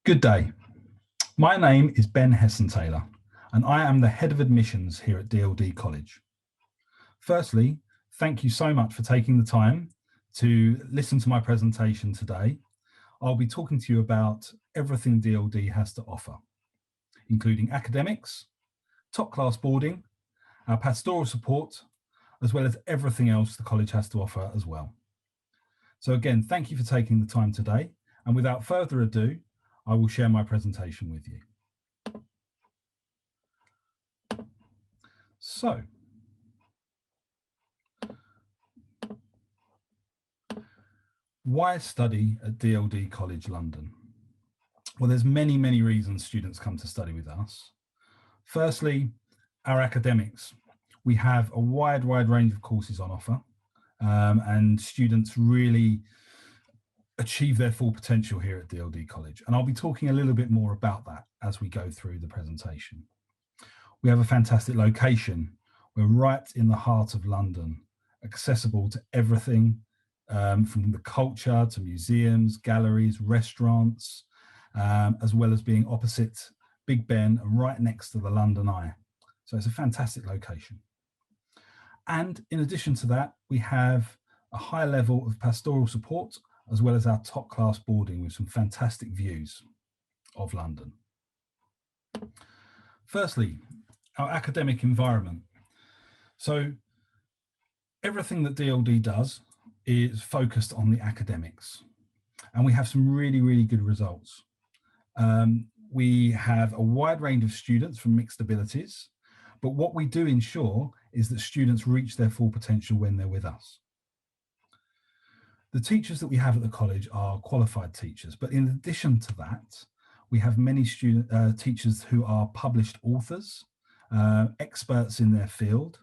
Good day. My name is Ben Hesson-Taylor, and I am the Head of Admissions here at DLD College. Firstly, thank you so much for taking the time to listen to my presentation today. I'll be talking to you about everything DLD has to offer, including academics, top-class boarding, our pastoral support, as well as everything else the college has to offer as well. So again, thank you for taking the time today, and without further ado, I will share my presentation with you. So, why study at DLD College London? Well, there's many reasons students come to study with us. Firstly, our academics. We have a wide range of courses on offer, and students really achieve their full potential here at DLD College. And I'll be talking a little bit more about that as we go through the presentation. We have a fantastic location. We're right in the heart of London, accessible to everything from the culture to museums, galleries, restaurants, as well as being opposite Big Ben and right next to the London Eye. So it's a fantastic location. And in addition to that, we have a high level of pastoral support, as well as our top class boarding with some fantastic views of London. Firstly, our academic environment. So everything that DLD does is focused on the academics, and we have some really good results. We have a wide range of students from mixed abilities, but what we do ensure is that students reach their full potential when they're with us. The teachers that we have at the college are qualified teachers, but in addition to that, we have many teachers who are published authors, experts in their field,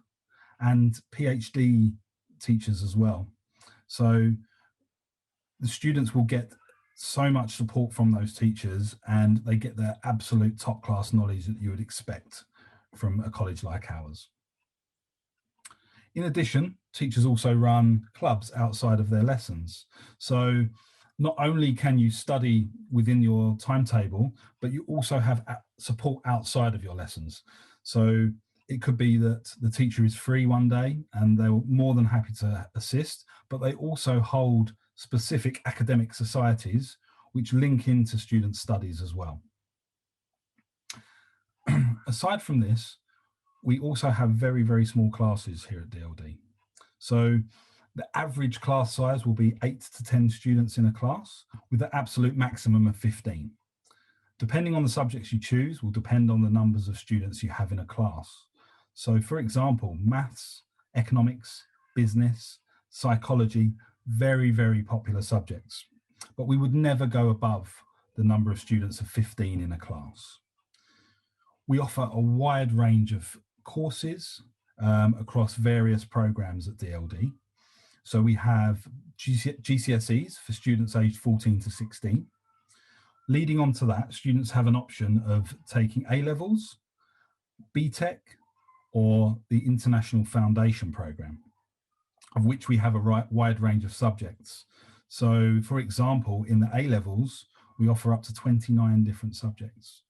and PhD teachers as well. So the students will get so much support from those teachers, and they get their absolute top class knowledge that you would expect from a college like ours. In addition, teachers also run clubs outside of their lessons. So not only can you study within your timetable, but you also have support outside of your lessons. So it could be that the teacher is free one day and they're more than happy to assist, but they also hold specific academic societies which link into student studies as well. Aside from this, we also have very small classes here at DLD. So the average class size will be 8 to 10 students in a class with an absolute maximum of 15. Depending on the subjects you choose will depend on the numbers of students you have in a class. So for example, maths, economics, business, psychology, very popular subjects, but we would never go above the number of students of 15 in a class. We offer a wide range of courses across various programs at DLD. So we have GCSEs for students aged 14 to 16. Leading on to that, students have an option of taking A-levels, BTEC, or the International Foundation Programme, of which we have a wide range of subjects. So for example, in the A-levels, we offer up to 29 different subjects.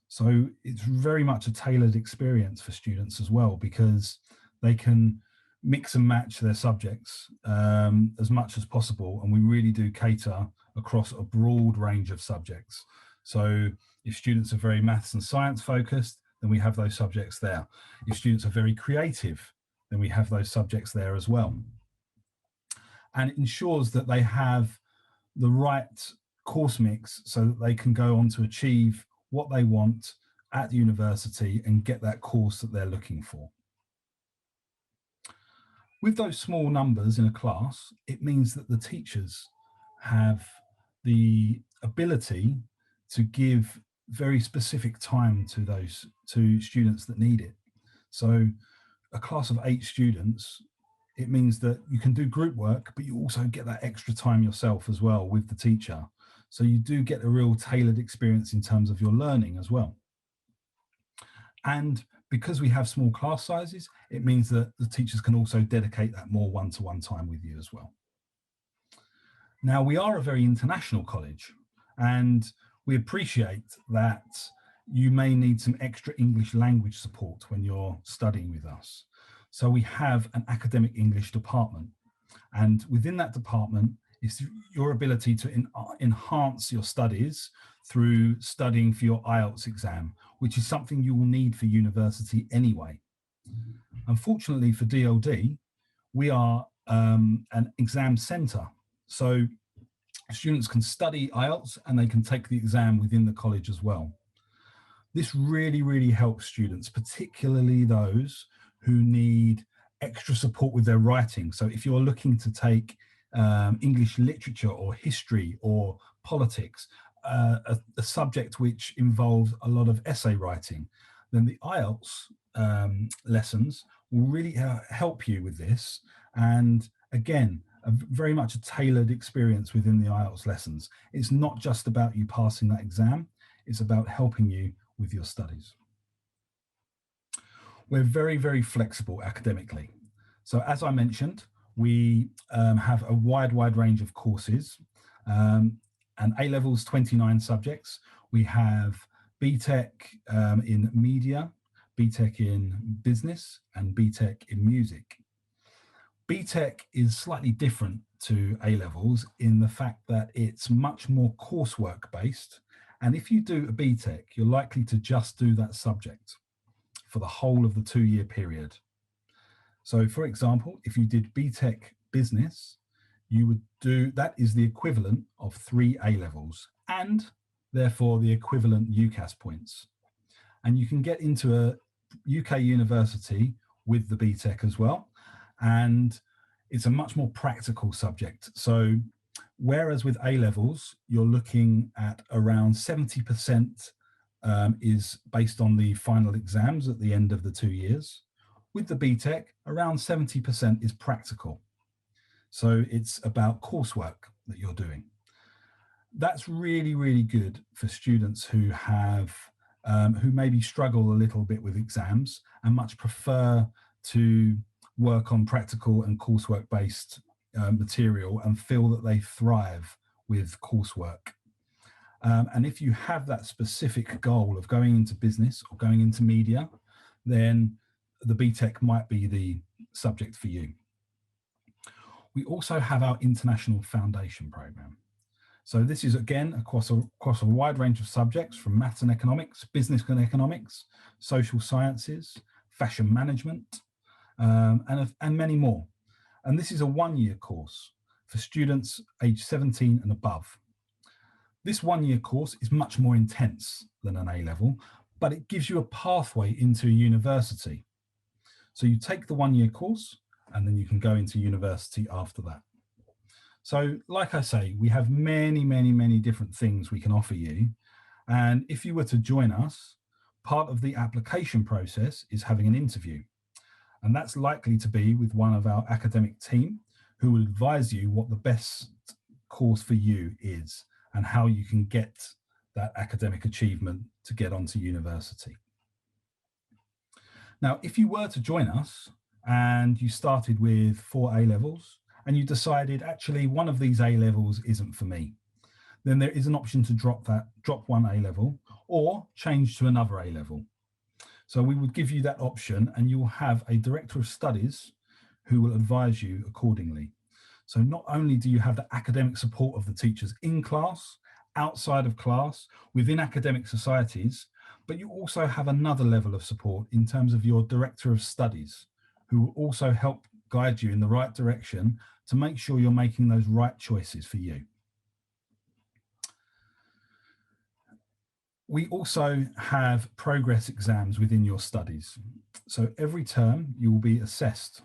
So it's very much a tailored experience for students as well, because they can mix and match their subjects as much as possible. And we really do cater across a broad range of subjects. So if students are very maths and science focused, then we have those subjects there. If students are very creative, then we have those subjects there as well. And it ensures that they have the right course mix so that they can go on to achieve what they want at the university and get that course that they're looking for. With those small numbers in a class, it means that the teachers have the ability to give very specific time to students that need it. So a class of 8 students, it means that you can do group work, but you also get that extra time yourself as well with the teacher. So you do get a real tailored experience in terms of your learning as well. And because we have small class sizes, it means that the teachers can also dedicate that more one-to-one time with you as well. Now, we are a very international college, and We appreciate that you may need some extra English language support when you're studying with us. So we have an academic English department, and within that department is your ability to enhance your studies through studying for your IELTS exam, which is something you will need for university anyway. Unfortunately for DLD, we are an exam centre, so students can study IELTS and they can take the exam within the college as well. This really, really helps students, particularly those who need extra support with their writing. So if you're looking to take English literature or history or politics, a subject which involves a lot of essay writing, then the IELTS lessons will really help you with this. And again, very much a tailored experience within the IELTS lessons. It's not just about you passing that exam, it's about helping you with your studies. We're very, very flexible academically. So as I mentioned, we have a wide range of courses, and A-levels, 29 subjects. We have BTEC in media, BTEC in business, and BTEC in music. BTEC is slightly different to A-levels in the fact that it's much more coursework based. And if you do a BTEC, you're likely to just do that subject for the whole of the 2-year period. So for example, if you did BTEC business, you would do, that is the equivalent of 3 A-levels and therefore the equivalent UCAS points. And you can get into a UK university with the BTEC as well. And it's a much more practical subject. So whereas with A-levels, you're looking at around 70% is based on the final exams at the end of the 2 years. With the BTEC, around 70% is practical. So it's about coursework that you're doing. That's really, really good for students who have, who maybe struggle a little bit with exams and much prefer to work on practical and coursework-based material and feel that they thrive with coursework. And if you have that specific goal of going into business or going into media, then the BTEC might be the subject for you. We also have our International Foundation Programme. So this is again across a wide range of subjects from maths and economics, business and economics, social sciences, fashion management, and many more. And this is a 1-year course for students aged 17 and above. This 1-year course is much more intense than an A-level, but it gives you a pathway into a university. So you take the 1-year course and then you can go into university after that. So like I say, we have many different things we can offer you. And if you were to join us, part of the application process is having an interview. And that's likely to be with one of our academic team who will advise you what the best course for you is and how you can get that academic achievement to get onto university. Now, if you were to join us and you started with 4 A-levels and you decided actually one of these A-levels isn't for me, then there is an option to drop 1 A-level or change to another A-level. So we would give you that option and you will have a director of studies who will advise you accordingly. So not only do you have the academic support of the teachers in class, outside of class, within academic societies, but you also have another level of support in terms of your director of studies, who will also help guide you in the right direction to make sure you're making those right choices for you. We also have progress exams within your studies. So every term you will be assessed.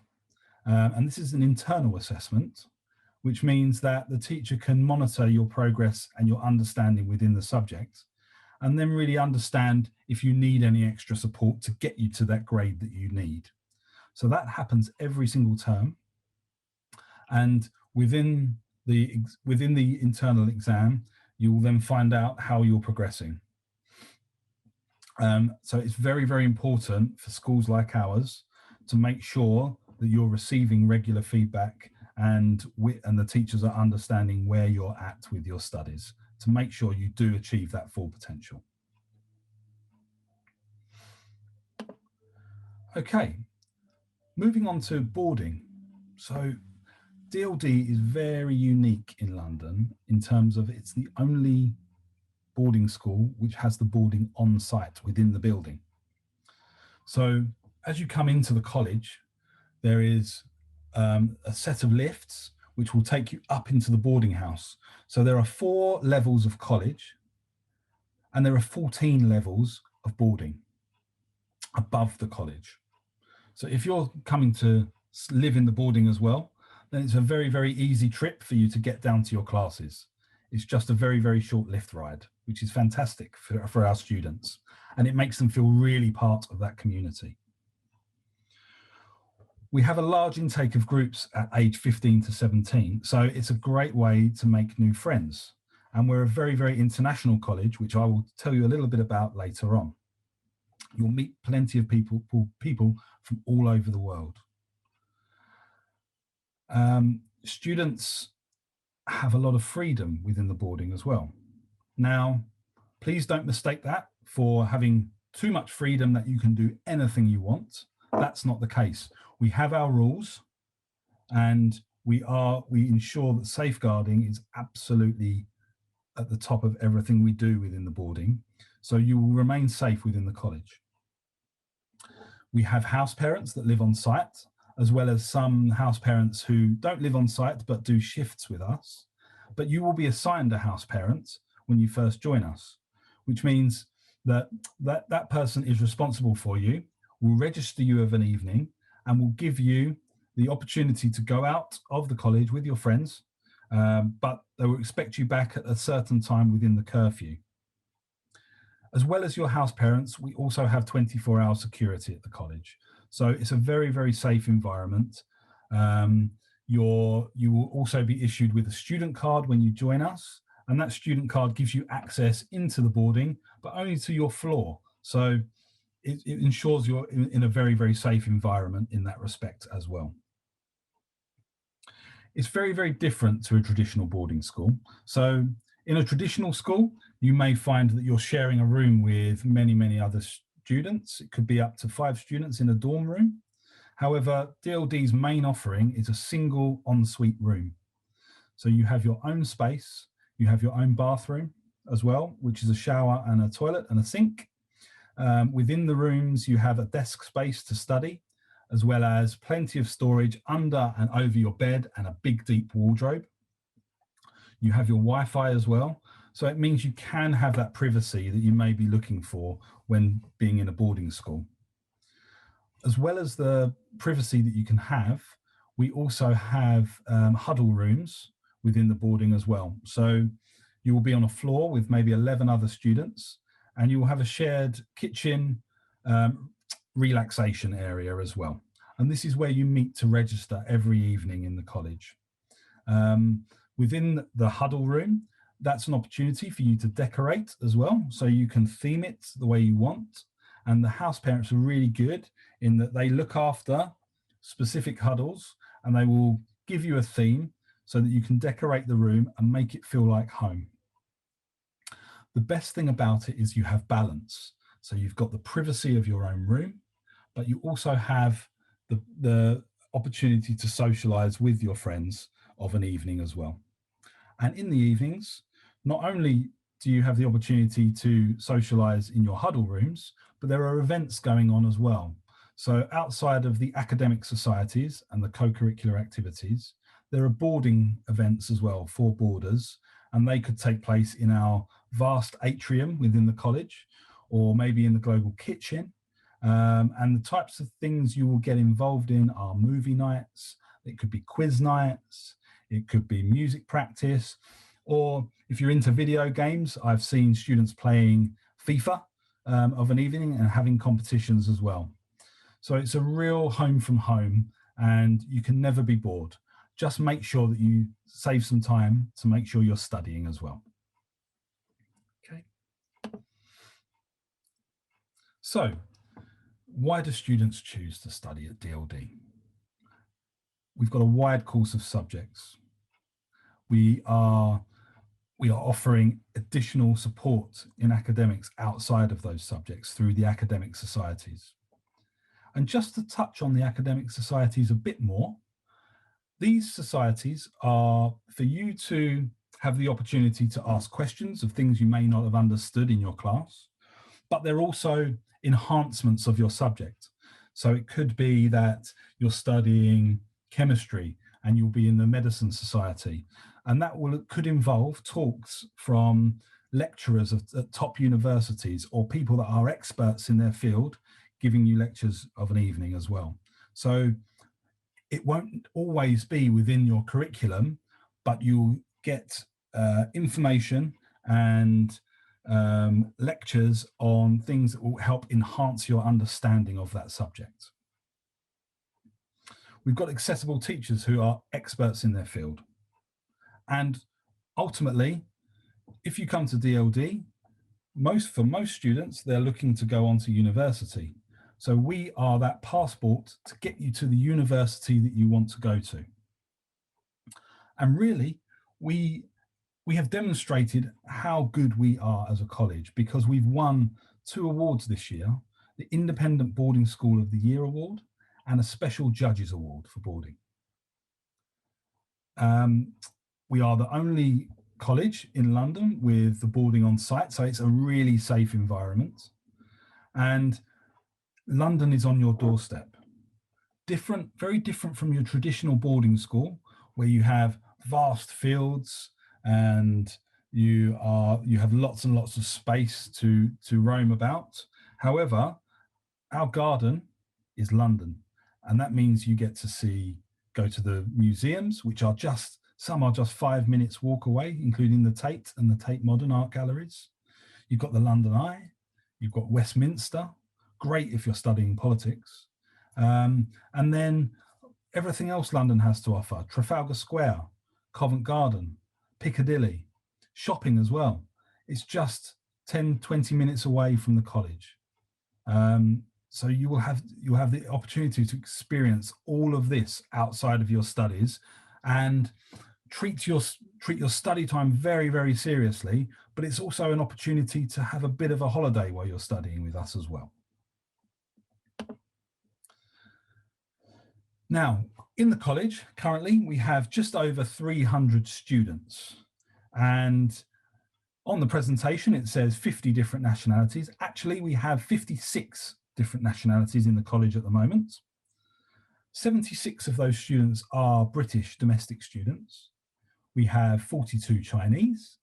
And this is an internal assessment, which means that the teacher can monitor your progress and your understanding within the subject, and then really understand if you need any extra support to get you to that grade that you need. So that happens every single term. And within the internal exam, you will then find out how you're progressing. So it's very important for schools like ours to make sure that you're receiving regular feedback and the teachers are understanding where you're at with your studies. to make sure you do achieve that full potential. Okay, moving on to boarding. So DLD is very unique in London in terms of it's the only boarding school which has the boarding on site within the building. So as you come into the college, there is a set of lifts which will take you up into the boarding house. So there are 4 levels of college and there are 14 levels of boarding above the college. So if you're coming to live in the boarding as well, then it's a very, very easy trip for you to get down to your classes. It's just a very, very short lift ride, which is fantastic for our students. And it makes them feel really part of that community. We have a large intake of groups at age 15 to 17. So it's a great way to make new friends. And we're a very, very international college, which I will tell you a little bit about later on. You'll meet plenty of people from all over the world. Students have a lot of freedom within the boarding as well. Now, please don't mistake that for having too much freedom that you can do anything you want. That's not the case. We have our rules and we ensure that safeguarding is absolutely at the top of everything we do within the boarding. So you will remain safe within the college. We have house parents that live on site, as well as some house parents who don't live on site but do shifts with us. But you will be assigned a house parent when you first join us, which means that that person is responsible for you, will register you of an evening, and will give you the opportunity to go out of the college with your friends, but they will expect you back at a certain time within the curfew. As well as your house parents, we also have 24-hour security at the college. So it's a very, very safe environment. You will also be issued with a student card when you join us, and that student card gives you access into the boarding, but only to your floor. So it ensures you're in a very, very safe environment in that respect as well. It's very, very different to a traditional boarding school. So in a traditional school, you may find that you're sharing a room with many, many other students. It could be up to 5 students in a dorm room. However, DLD's main offering is a single ensuite room. So you have your own space, you have your own bathroom as well, which is a shower and a toilet and a sink. Within the rooms, you have a desk space to study, as well as plenty of storage under and over your bed and a big deep wardrobe. You have your Wi-Fi as well. So it means you can have that privacy that you may be looking for when being in a boarding school. As well as the privacy that you can have, we also have huddle rooms within the boarding as well. So you will be on a floor with maybe 11 other students, and you will have a shared kitchen relaxation area as well. And this is where you meet to register every evening in the college. Within the huddle room, that's an opportunity for you to decorate as well. So you can theme it the way you want. And the house parents are really good in that they look after specific huddles and they will give you a theme so that you can decorate the room and make it feel like home. The best thing about it is you have balance. So you've got the privacy of your own room, but you also have the opportunity to socialize with your friends of an evening as well. And in the evenings, not only do you have the opportunity to socialize in your huddle rooms, but there are events going on as well. So outside of the academic societies and the co-curricular activities, there are boarding events as well for boarders, and they could take place in our vast atrium within the college, or maybe in the global kitchen. And the types of things you will get involved in are movie nights, it could be quiz nights, it could be music practice, or if you're into video games, I've seen students playing FIFA of an evening and having competitions as well. So it's a real home from home, and you can never be bored. Just make sure that you save some time to make sure you're studying as well. Okay. So why do students choose to study at DLD? We've got a wide course of subjects. We are we are offering additional support in academics outside of those subjects through the academic societies. And just to touch on the academic societies a bit more, these societies are for you to have the opportunity to ask questions of things you may not have understood in your class, but they're also enhancements of your subject. So it could be that you're studying chemistry and you'll be in the medicine society, and that could involve talks from lecturers at top universities or people that are experts in their field giving you lectures of an evening as well. So it won't always be within your curriculum, but you'll get information and lectures on things that will help enhance your understanding of that subject. We've got accessible teachers who are experts in their field. And ultimately, if you come to DLD, for most students, they're looking to go on to university. So we are that passport to get you to the university that you want to go to. And really, we have demonstrated how good we are as a college because we've won 2 awards this year, the Independent Boarding School of the Year Award and a Special Judges Award for boarding. We are the only college in London with the boarding on site, so it's a really safe environment. And London is on your doorstep. Very different from your traditional boarding school, where you have vast fields and you have lots and lots of space to roam about. However, our garden is London, and that means you get to go to the museums, which are some are just 5 minutes walk away, including the Tate and the Tate Modern Art Galleries. You've got the London Eye, you've got Westminster, great if you're studying politics. And then everything else London has to offer, Trafalgar Square, Covent Garden, Piccadilly, shopping as well. It's just 10, 20 minutes away from the college. So you will have the opportunity to experience all of this outside of your studies and treat your study time very, very seriously, but it's also an opportunity to have a bit of a holiday while you're studying with us as well. Now, in the college, currently, we have just over 300 students. And on the presentation, it says 50 different nationalities. Actually, we have 56 different nationalities in the college at the moment. 76 of those students are British domestic students. We have 42 Chinese.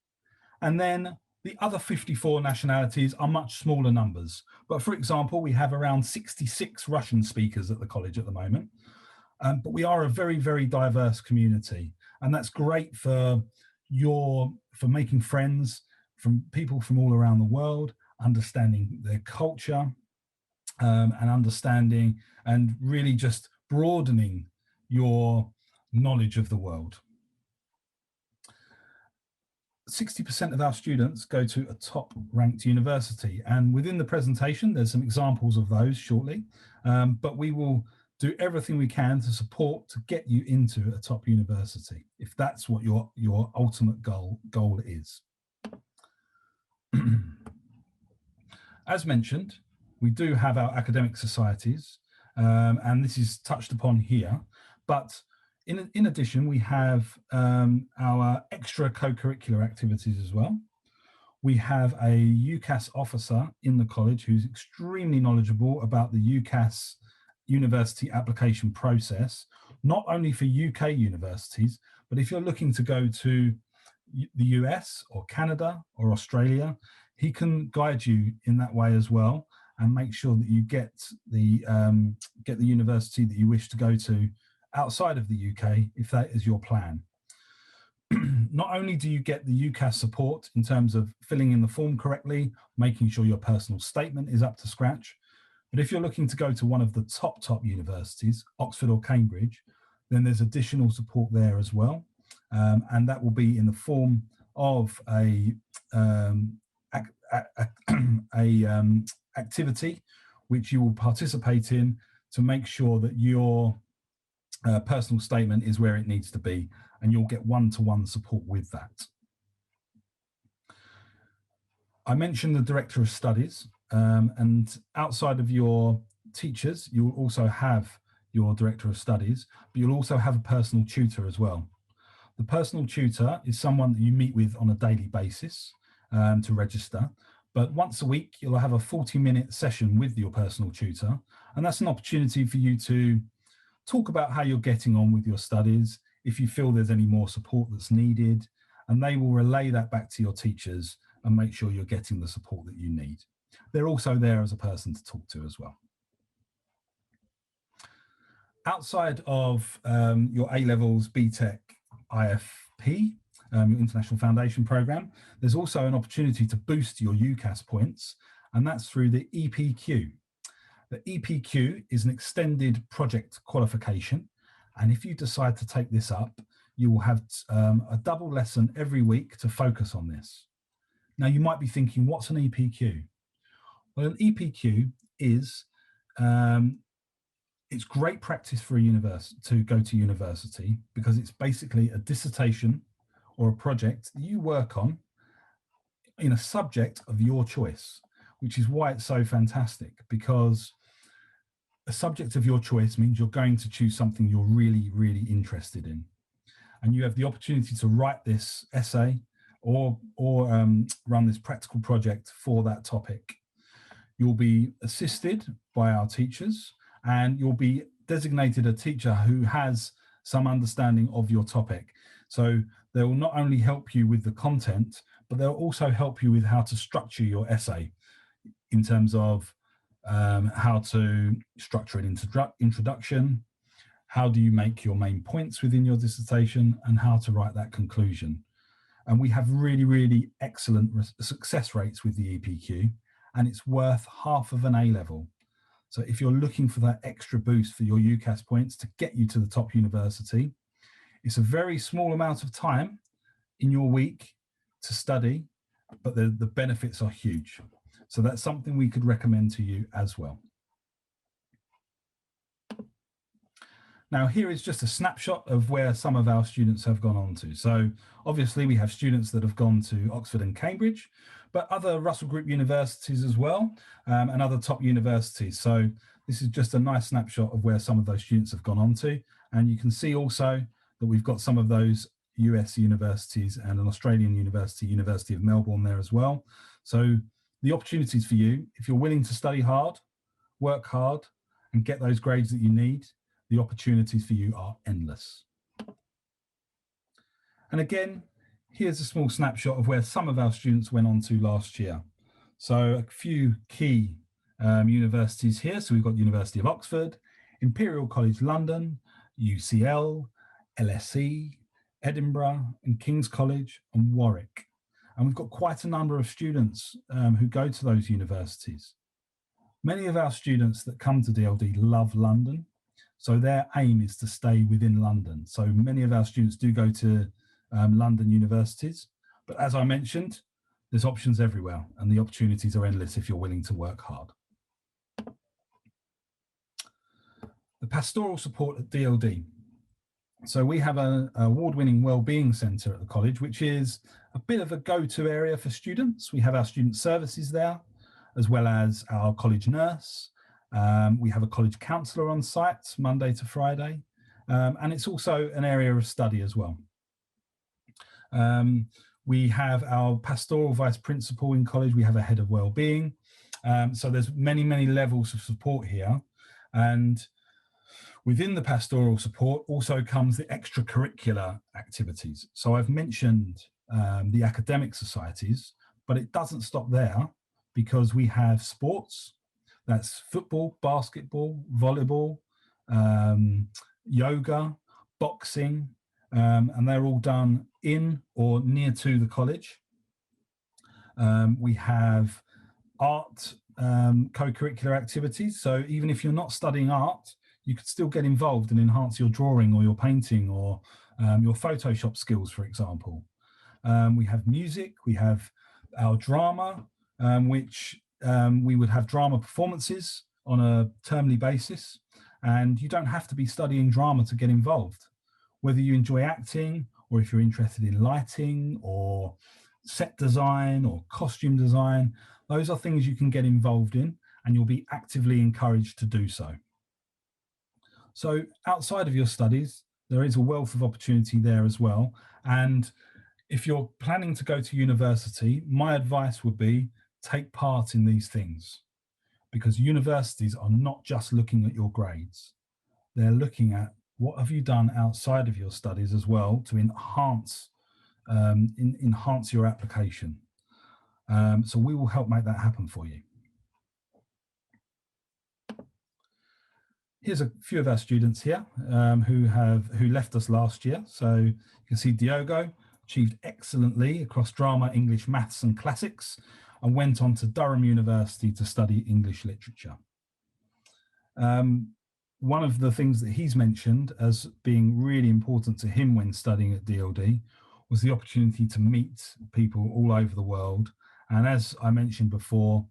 And then the other 54 nationalities are much smaller numbers. But for example, we have around 66 Russian speakers at the college at the moment. But we are a very, very diverse community. And that's great for making friends from people from all around the world, understanding their culture, and understanding and really just broadening your knowledge of the world. 60% of our students go to a top ranked university, and within the presentation there's some examples of those shortly, but we will do everything we can to get you into a top university if that's what your ultimate goal is. As mentioned, we do have our academic societies, and this is touched upon here, but in addition, we have our extra co-curricular activities as well. We have a UCAS officer in the college who's extremely knowledgeable about the UCAS university application process, not only for UK universities, but if you're looking to go to the US or Canada or Australia, he can guide you in that way as well and make sure that you get the university that you wish to go to outside of the UK, if that is your plan. Not only do you get the UCAS support in terms of filling in the form correctly, making sure your personal statement is up to scratch, but if you're looking to go to one of the top universities, Oxford or Cambridge, then there's additional support there as well. And that will be in the form of a activity which you will participate in to make sure that your personal statement is where it needs to be, and you'll get one-to-one support with that. I mentioned the Director of Studies, and outside of your teachers, you will also have your Director of Studies, but you'll also have a personal tutor as well. The personal tutor is someone that you meet with on a daily basis to register, but once a week, you'll have a 40-minute session with your personal tutor, and that's an opportunity for you to talk about how you're getting on with your studies, if you feel there's any more support that's needed, and they will relay that back to your teachers and make sure you're getting the support that you need. They're also there as a person to talk to as well. Outside of your A-levels, BTEC, IFP, your International Foundation Programme, there's also an opportunity to boost your UCAS points, and that's through the EPQ. The EPQ is an extended project qualification, and if you decide to take this up, you will have a double lesson every week to focus on this. Now, you might be thinking, what's an EPQ? Well, an EPQ is, it's great practice for a university to go to university, because it's basically a dissertation or a project that you work on in a subject of your choice, which is why it's so fantastic, because a subject of your choice means you're going to choose something you're really, really interested in. And you have the opportunity to write this essay or run this practical project for that topic. You'll be assisted by our teachers, and you'll be designated a teacher who has some understanding of your topic. So they will not only help you with the content, but they'll also help you with how to structure your essay in terms of how to structure an introduction, how do you make your main points within your dissertation, and how to write that conclusion. And we have really, really excellent success rates with the EPQ, and it's worth half of an A-level. So if you're looking for that extra boost for your UCAS points to get you to the top university, it's a very small amount of time in your week to study, but the benefits are huge. So that's something we could recommend to you as well. Now, here is just a snapshot of where some of our students have gone on to. So obviously we have students that have gone to Oxford and Cambridge, but other Russell Group universities as well, and other top universities. So this is just a nice snapshot of where some of those students have gone on to. And you can see also that we've got some of those US universities and an Australian university, University of Melbourne there as well. So the opportunities for you, if you're willing to study hard, work hard, and get those grades that you need, the opportunities for you are endless. And again, here's a small snapshot of where some of our students went on to last year. So a few key universities here. So we've got University of Oxford, Imperial College London, UCL, LSE, Edinburgh, and King's College, and Warwick. And we've got quite a number of students who go to those universities. Many of our students that come to DLD love London, so their aim is to stay within London. So many of our students do go to London universities, but as I mentioned, there's options everywhere, and the opportunities are endless if you're willing to work hard. The pastoral support at DLD. So we have an award-winning wellbeing centre at the college, which is a bit of a go-to area for students. We have our student services there, as well as our college nurse. We have a college counsellor on site Monday to Friday, and it's also an area of study as well. We have our pastoral vice principal in college. We have a head of wellbeing. So there's many, many levels of support here. And within the pastoral support also comes the extracurricular activities. So I've mentioned the academic societies, but it doesn't stop there, because we have sports. That's football, basketball, volleyball, yoga, boxing, and they're all done in or near to the college. We have art co-curricular activities. So even if you're not studying art, you could still get involved and enhance your drawing or your painting or your Photoshop skills, for example. We have music, we have our drama, which we would have drama performances on a termly basis, and you don't have to be studying drama to get involved. Whether you enjoy acting, or if you're interested in lighting or set design or costume design. Those are things you can get involved in, and you'll be actively encouraged to do so. So outside of your studies, there is a wealth of opportunity there as well. And if you're planning to go to university, my advice would be take part in these things, because universities are not just looking at your grades. They're looking at what have you done outside of your studies as well to enhance your application. So we will help make that happen for you. Here's a few of our students here who left us last year. So you can see Diogo achieved excellently across drama, English, maths and classics, and went on to Durham University to study English literature. One of the things that he's mentioned as being really important to him when studying at DLD was the opportunity to meet people all over the world. And as I mentioned before,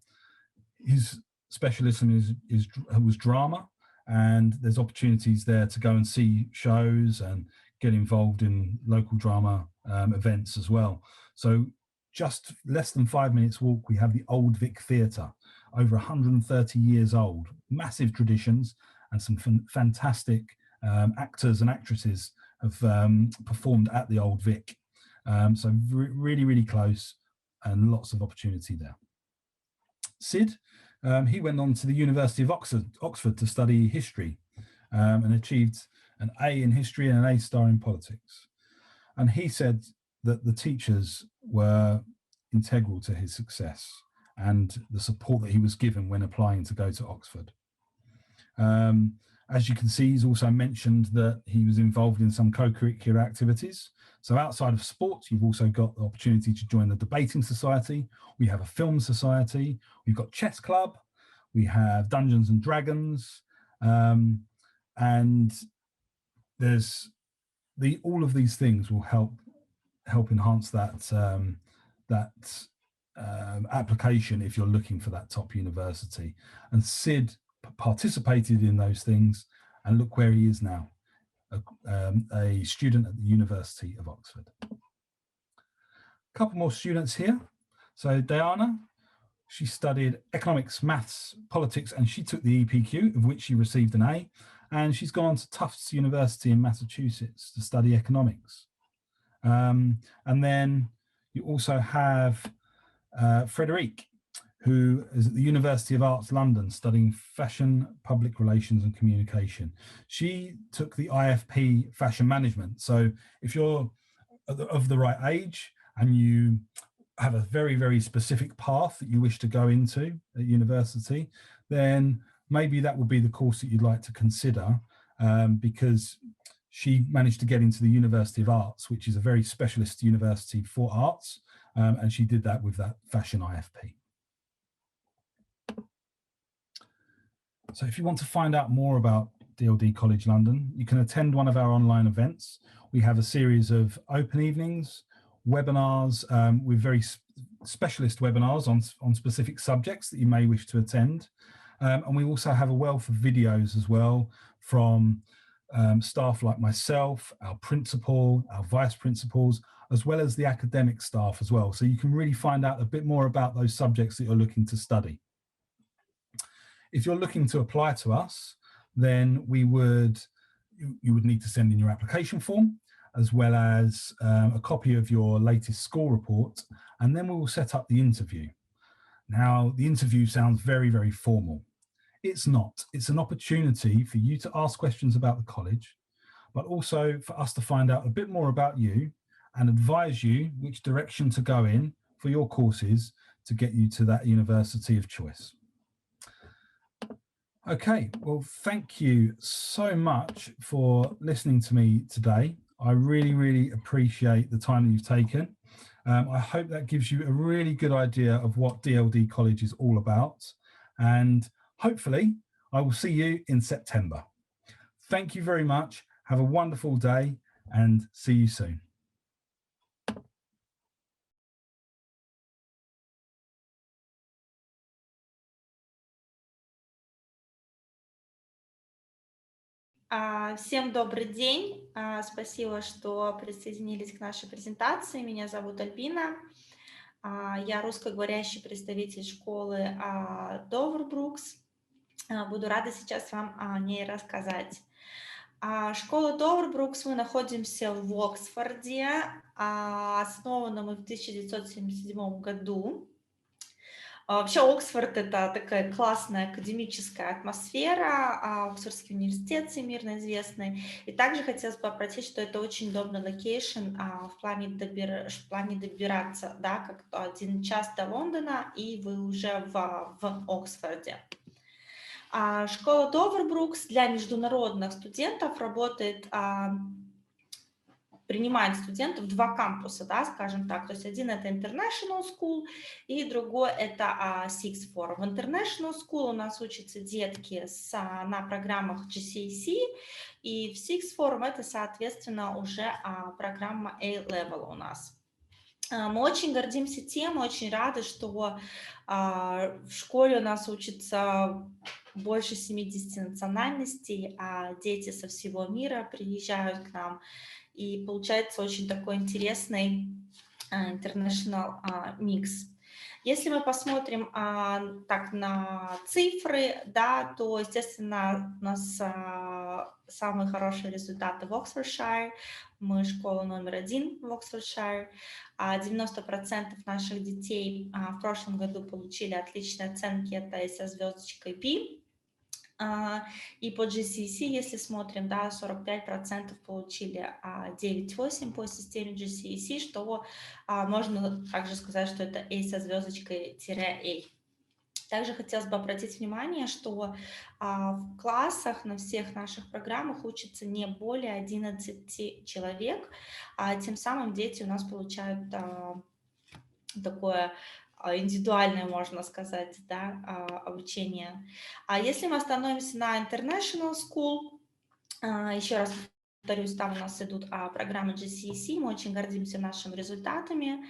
his specialism was drama, and there's opportunities there to go and see shows and get involved in local drama events as well. So just less than 5 minutes walk, we have the old Vic Theater, over 130 years old, massive traditions, and some fantastic actors and actresses have performed at the old Vic. So really, really close and lots of opportunity there. Sid, he went on to the University of Oxford to study history and achieved an A in history and an A star in politics. And he said that the teachers were integral to his success and the support that he was given when applying to go to Oxford. As you can see, he's also mentioned that he was involved in some co-curricular activities. So outside of sports, you've also got the opportunity to join the debating society. We have a film society. We've got chess club. We have Dungeons and Dragons. And there's all of these things will help enhance that application if you're looking for that top university. And Sid participated in those things, and look where he is now, a student at the University of Oxford. A couple more students here. So Diana, she studied economics, maths, politics, and she took the EPQ, of which she received an A, and she's gone on to Tufts University in Massachusetts to study economics. And then you also have Frederique, who is at the University of Arts London studying fashion, public relations and communication. She took the IFP fashion management. So if you're of the right age and you have a very, very specific path that you wish to go into at university, then maybe that would be the course that you'd like to consider, because she managed to get into the University of Arts, which is a very specialist university for arts, and she did that with that fashion IFP. So if you want to find out more about DLD College London, you can attend one of our online events. We have a series of open evenings, webinars with very specialist webinars on specific subjects that you may wish to attend. And we also have a wealth of videos as well from staff like myself, our principal, our vice principals, as well as the academic staff as well. So you can really find out a bit more about those subjects that you're looking to study. If you're looking to apply to us, then you would need to send in your application form, as well as a copy of your latest school report, and then we will set up the interview. Now, the interview sounds very, very formal. It's not. It's an opportunity for you to ask questions about the college, but also for us to find out a bit more about you and advise you which direction to go in for your courses to get you to that university of choice. Okay, well, thank you so much for listening to me today. I really, really appreciate the time that you've taken. I hope that gives you a really good idea of what DLD College is all about. And hopefully, I will see you in September. Thank you very much. Have a wonderful day and see you soon. Всем добрый день. Спасибо, что присоединились к нашей презентации. Меня зовут Альбина. Я русскоговорящий представитель школы Dover Brooks. Буду рада сейчас вам о ней рассказать. Школа Dover Brooks, мы находимся в Оксфорде. Основана мы в 1977 году. Вообще Оксфорд — это такая классная академическая атмосфера, Оксфордский университет всемирно известный. И также хотелось бы обратить, что это очень удобный локейшн в плане добираться, да, как 1 час до Лондона, и вы уже в Оксфорде. Школа Dover Brooks для международных студентов работает, принимает студентов 2 кампуса, да, скажем так. То есть один — это International School, и другой — это Sixth Form. В International School у нас учатся детки на программах GCSE, и в Sixth Form это, соответственно, уже программа A-Level у нас. Мы очень гордимся тем, очень рады, что в школе у нас учатся больше 70 национальностей, а дети со всего мира приезжают к нам. И получается очень такой интересный international микс. Если мы посмотрим так на цифры, да, то, естественно, у нас самые хорошие результаты в Оксфордшире. Мы школа номер 1 в Оксфордшире. 90% наших детей в прошлом году получили отличные оценки, это и со звездочкой B. И по GCSE, если смотрим, да, 45% получили 9,8 по системе GCSE, что можно также сказать, что это A со звездочкой -A. Также хотелось бы обратить внимание, что в классах на всех наших программах учатся не более 11 человек, тем самым дети у нас получают такое индивидуальное, можно сказать, да, обучение. Если мы остановимся на International School, еще раз повторюсь, там у нас идут программы GCSE, мы очень гордимся нашими результатами.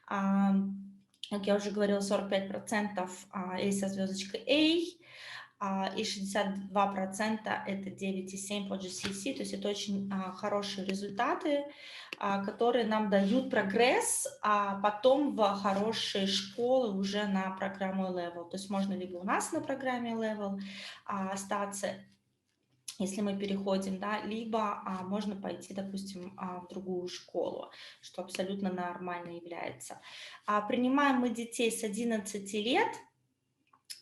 Как я уже говорила, 45% A со звездочкой A, и 62% это 9,7 по GCSE, то есть это очень хорошие результаты, которые нам дают прогресс, а потом в хорошие школы уже на программу Level. То есть можно либо у нас на программе Level остаться, если мы переходим, да, либо можно пойти, допустим, в другую школу, что абсолютно нормально является. Принимаем мы детей с 11 лет.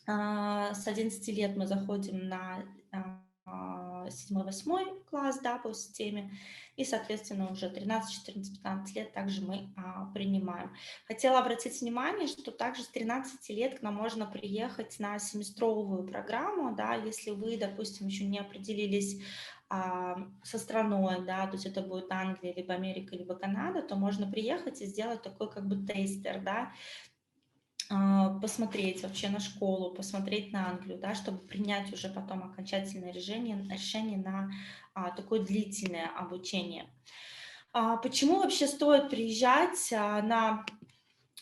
С 11 лет мы заходим на 7-8 класс, да, по системе, и, соответственно, уже 13, 14, 15 лет также мы принимаем. Хотела обратить внимание, что также с 13 лет к нам можно приехать на семестровую программу, да, если вы, допустим, еще не определились со страной, да, то есть это будет Англия, либо Америка, либо Канада, то можно приехать и сделать такой как бы тестер, да, посмотреть вообще на школу, посмотреть на Англию, да, чтобы принять уже потом окончательное решение на такое длительное обучение. Почему вообще стоит приезжать на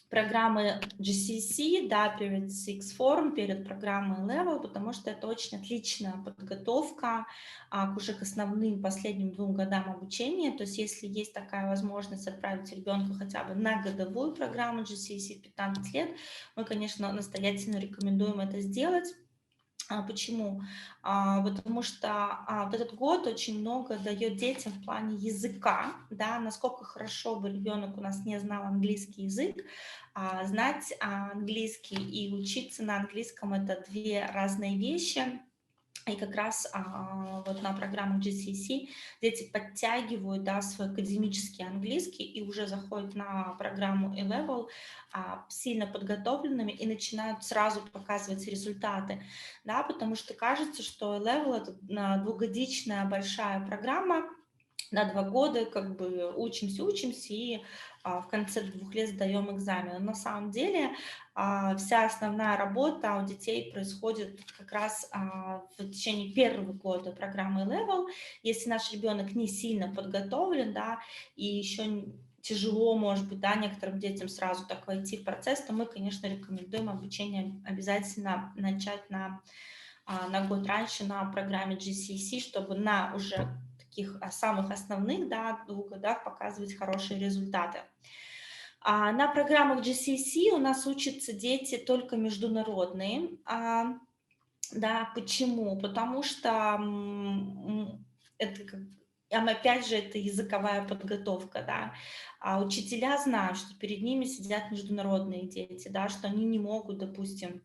программы GCSE, да, перед Sixth Form, перед программой Level, потому что это очень отличная подготовка уже к основным последним 2 годам обучения. То есть если есть такая возможность отправить ребенка хотя бы на годовую программу GCSE в 15 лет, мы, конечно, настоятельно рекомендуем это сделать. Почему? Потому что вот этот год очень много дает детям в плане языка, да, насколько хорошо бы ребенок у нас не знал английский язык, знать английский и учиться на английском — это 2 разные вещи. И как раз вот на программу GCSE дети подтягивают, да, свой академический английский и уже заходят на программу A-Level сильно подготовленными и начинают сразу показывать результаты, да, потому что кажется, что A-Level — это 2-годичная большая программа, на 2 года как бы учимся и в конце 2 лет сдаем экзамен. Но на самом деле вся основная работа у детей происходит как раз в течение 1-го года программы Level. Если наш ребенок не сильно подготовлен, да, и еще тяжело, может быть, да, некоторым детям сразу так войти в процесс, то мы, конечно, рекомендуем обучение обязательно начать на год раньше на программе GCSE, чтобы на уже таких самых основных, да, 2 годах показывать хорошие результаты. На программах GCSE у нас учатся дети только международные. Да, почему? Потому что это опять же, это языковая подготовка, да. Учителя знают, что перед ними сидят международные дети, да, что они не могут, допустим,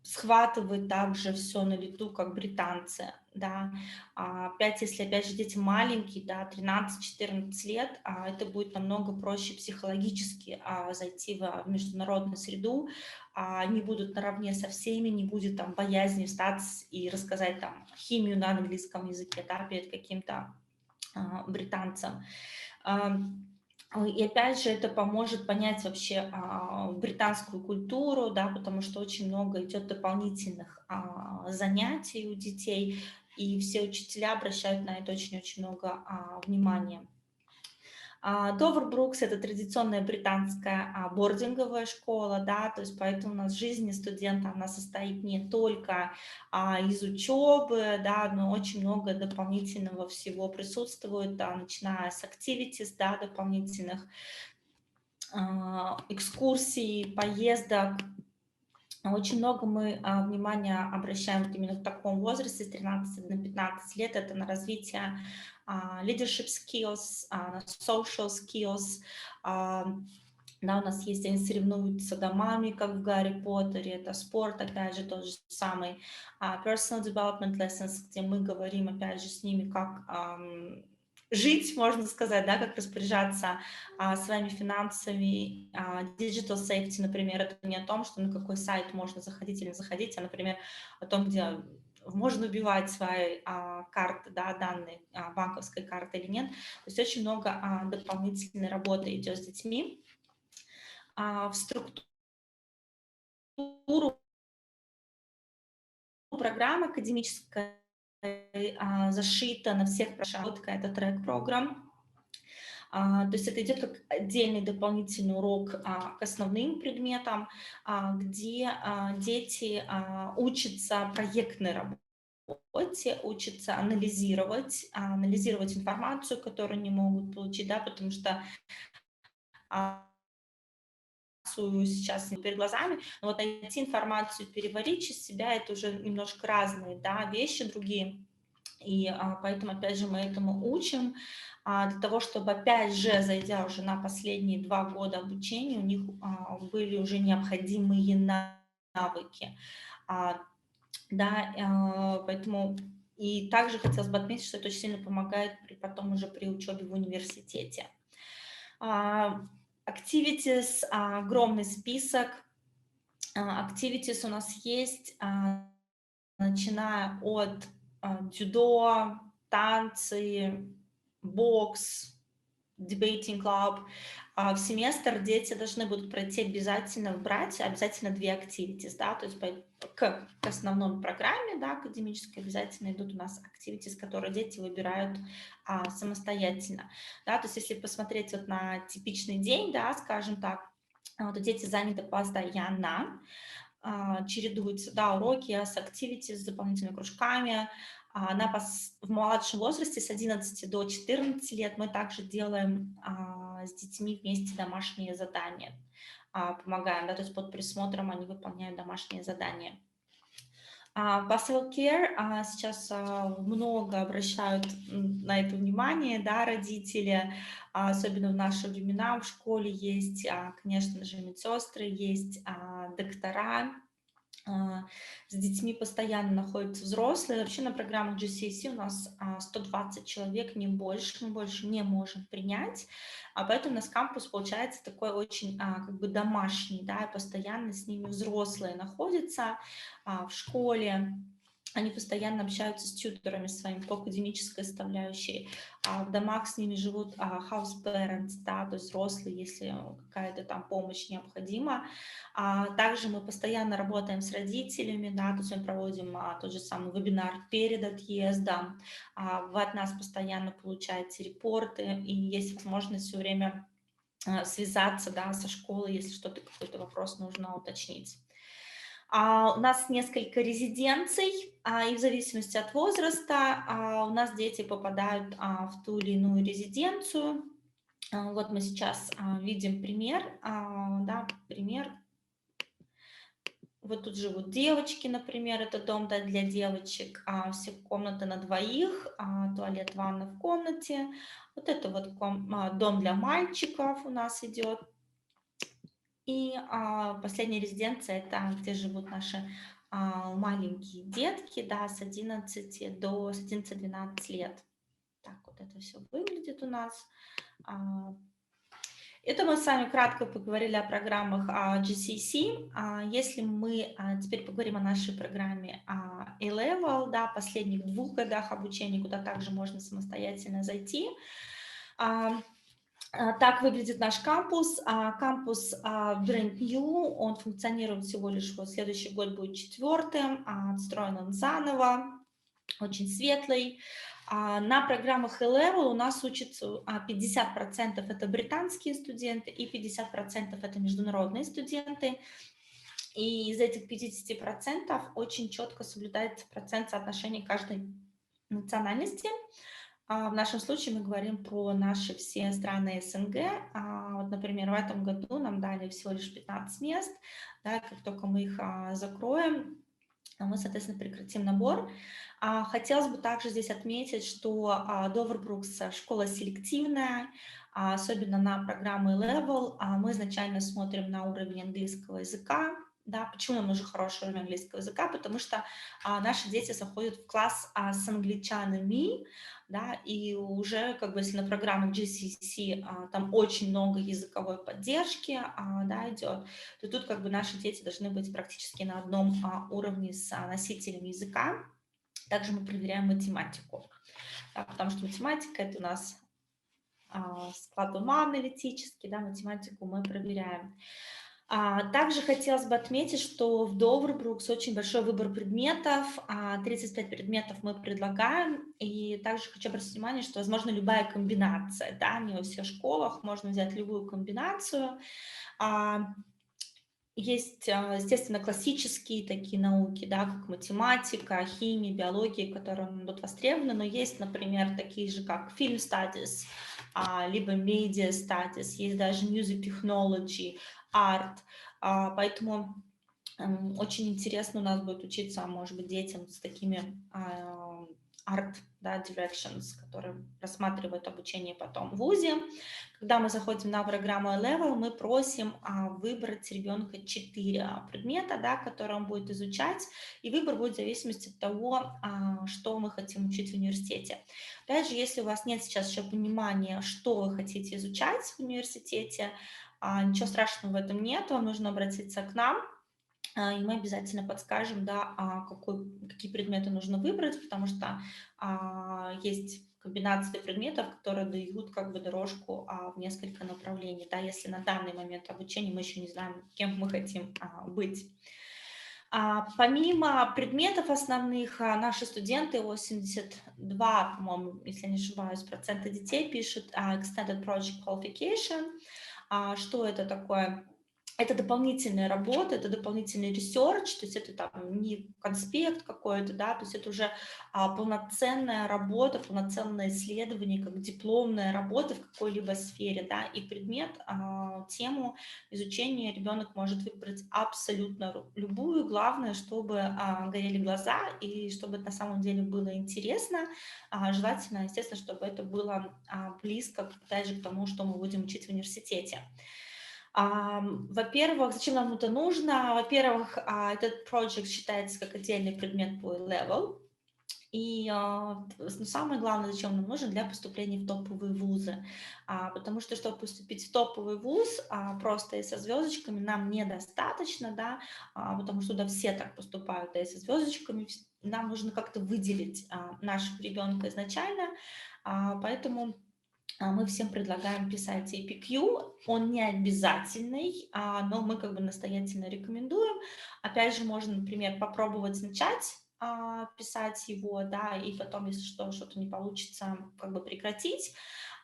схватывать также все на лету, как британцы, да. Опять, если, опять же, дети маленькие, да, 13-14 лет, это будет намного проще психологически зайти в международную среду, они будут наравне со всеми, не будет там боязни встать и рассказать там химию на английском языке, да, перед каким-то британцем. И опять же, это поможет понять вообще британскую культуру, да, потому что очень много идет дополнительных занятий у детей, и все учителя обращают на это очень-очень много внимания. Довербрукс — это традиционная британская бординговая школа, да, то есть поэтому у нас жизнь студента, она состоит не только из учебы, да, но очень много дополнительного всего присутствует, да, начиная с activities, да, дополнительных экскурсий, поездок. Очень много мы внимания обращаем вот именно в таком возрасте, с 13 на 15 лет, это на развитие leadership skills, social skills. Да, у нас есть, они соревнуются домами, как в Гарри Поттере, это спорт, опять же, тот же самый personal development lessons, где мы говорим, опять же, с ними, как жить, можно сказать, да, как распоряжаться своими финансами. Digital safety, например, это не о том, что на какой сайт можно заходить или не заходить, а, например, о том, где можно убивать свои карты, да, данные банковской карты или нет. То есть очень много дополнительной работы идет с детьми. В структуру программы академической зашита на всех прошивка, это трек-программ. То есть это идет как отдельный дополнительный урок к основным предметам, где дети учатся проектной работе, учатся анализировать информацию, которую они могут получить, да, потому что сейчас не перед глазами, но вот найти информацию, переварить через себя, это уже немножко разные, да, вещи другие. И поэтому, опять же, мы этому учим, для того, чтобы, опять же, зайдя уже на последние 2 года обучения, у них были уже необходимые навыки. Да, поэтому и также хотелось бы отметить, что это очень сильно помогает потом уже при учебе в университете. Activities, огромный список. Activities у нас есть, начиная от дзюдо, танцы, бокс, debating club. В семестр дети должны будут пройти обязательно 2 activities, да, то есть к основной программе, да, академической обязательно идут у нас activities, которые дети выбирают самостоятельно, да, то есть если посмотреть вот на типичный день, да, скажем так, вот дети заняты постоянно, чередуются, да, уроки с activities, с дополнительными кружками. В младшем возрасте с 11 до 14 лет мы также делаем с детьми вместе домашние задания, помогаем, да, то есть под присмотром они выполняют домашние задания. По self-care сейчас много обращают на это внимание, да, родители, особенно в наши времена в школе есть, конечно же, медсестры, есть доктора. С детьми постоянно находятся взрослые. Вообще на программах GCSE у нас 120 человек, не больше, мы больше не можем принять, поэтому у нас кампус получается такой очень как бы домашний, да, и постоянно с ними взрослые находятся в школе. Они постоянно общаются с тьюторами своими по академической составляющей. В домах с ними живут house parents, да, то есть взрослые, если какая-то там помощь необходима. Также мы постоянно работаем с родителями, да, то есть мы проводим тот же самый вебинар перед отъездом. Вы от нас постоянно получаете репорты, и есть возможность все время связаться, да, со школой, если что-то, какой-то вопрос нужно уточнить. У нас несколько резиденций, и в зависимости от возраста у нас дети попадают в ту или иную резиденцию. Вот мы сейчас видим пример, да, пример. Вот тут живут девочки, например, это дом для девочек, все комнаты на двоих, туалет, ванна в комнате. Вот это вот дом для мальчиков у нас идет. И последняя резиденция, это где живут наши маленькие детки, да, с 11-12 лет. Так вот это все выглядит у нас. Это мы с вами кратко поговорили о программах GCSE. Если мы теперь поговорим о нашей программе A-Level, да, последних 2 годах обучения, куда также можно самостоятельно зайти. Так выглядит наш кампус. Кампус brand new, он функционирует всего лишь, вот следующий год будет 4-м, отстроен он заново, очень светлый. На программах A-Level у нас учатся 50% это британские студенты и 50% это международные студенты. И из этих 50% очень четко соблюдается процент соотношения каждой национальности. В нашем случае мы говорим про наши все страны СНГ. Вот, например, в этом году нам дали всего лишь 15 мест. Да, как только мы их закроем, мы, соответственно, прекратим набор. Хотелось бы также здесь отметить, что Довербрукс школа селективная, особенно на программы Level. Мы изначально смотрим на уровень английского языка. Да, почему нам нужен хороший уровень английского языка? Потому что наши дети заходят в класс с англичанами, да, и уже, как бы, если на программах GCSE там очень много языковой поддержки, да, идет, то тут, как бы, наши дети должны быть практически на одном уровне с носителем языка. Также мы проверяем математику, да, потому что математика это у нас склад ума аналитический, да, математику мы проверяем. Также хотелось бы отметить, что в Довербрукс очень большой выбор предметов, 35 предметов мы предлагаем, и также хочу обратить внимание, что возможно любая комбинация, да, не во всех школах, можно взять любую комбинацию. Есть, естественно, классические такие науки, да, как математика, химия, биология, которые будут востребованы, но есть, например, такие же, как film studies, либо media studies, есть даже music technology, art, поэтому очень интересно у нас будет учиться, может быть, детям с такими art, да, directions, которые рассматривают обучение потом в ВУЗе. Когда мы заходим на программу A-Level, мы просим выбрать ребенка 4 предмета, да, которые он будет изучать, и выбор будет в зависимости от того, что мы хотим учить в университете. Опять же, если у вас нет сейчас еще понимания, что вы хотите изучать в университете, ничего страшного в этом нет, вам нужно обратиться к нам, и мы обязательно подскажем, да, какие предметы нужно выбрать, потому что есть комбинации предметов, которые дают, как бы, дорожку в несколько направлений, да, если на данный момент обучения мы еще не знаем, кем мы хотим быть. Помимо предметов основных, наши студенты, 82, по-моему, если не ошибаюсь, процента детей пишут Extended Project Qualification. Что это такое? Это дополнительная работа, это дополнительный ресерч, то есть это там не конспект какой-то, да, то есть это уже полноценная работа, полноценное исследование, как дипломная работа в какой-либо сфере, да, и предмет, тему изучения ребенок может выбрать абсолютно любую, главное, чтобы горели глаза и чтобы на самом деле было интересно, желательно, естественно, чтобы это было близко, опять же, к тому, что мы будем учить в университете. Во-первых, зачем нам это нужно? Во-первых, этот проект считается как отдельный предмет по level. И самое главное, зачем нам нужен, для поступления в топовые вузы. Потому что, чтобы поступить в топовый вуз, просто и со звездочками нам недостаточно, да, потому что туда все так поступают, да, и со звездочками. Нам нужно как-то выделить нашего ребенка изначально, поэтому мы всем предлагаем писать APQ, он не обязательный, но мы, как бы, настоятельно рекомендуем. Опять же, можно, например, попробовать начать писать его, да, и потом, если что-то не получится, как бы прекратить.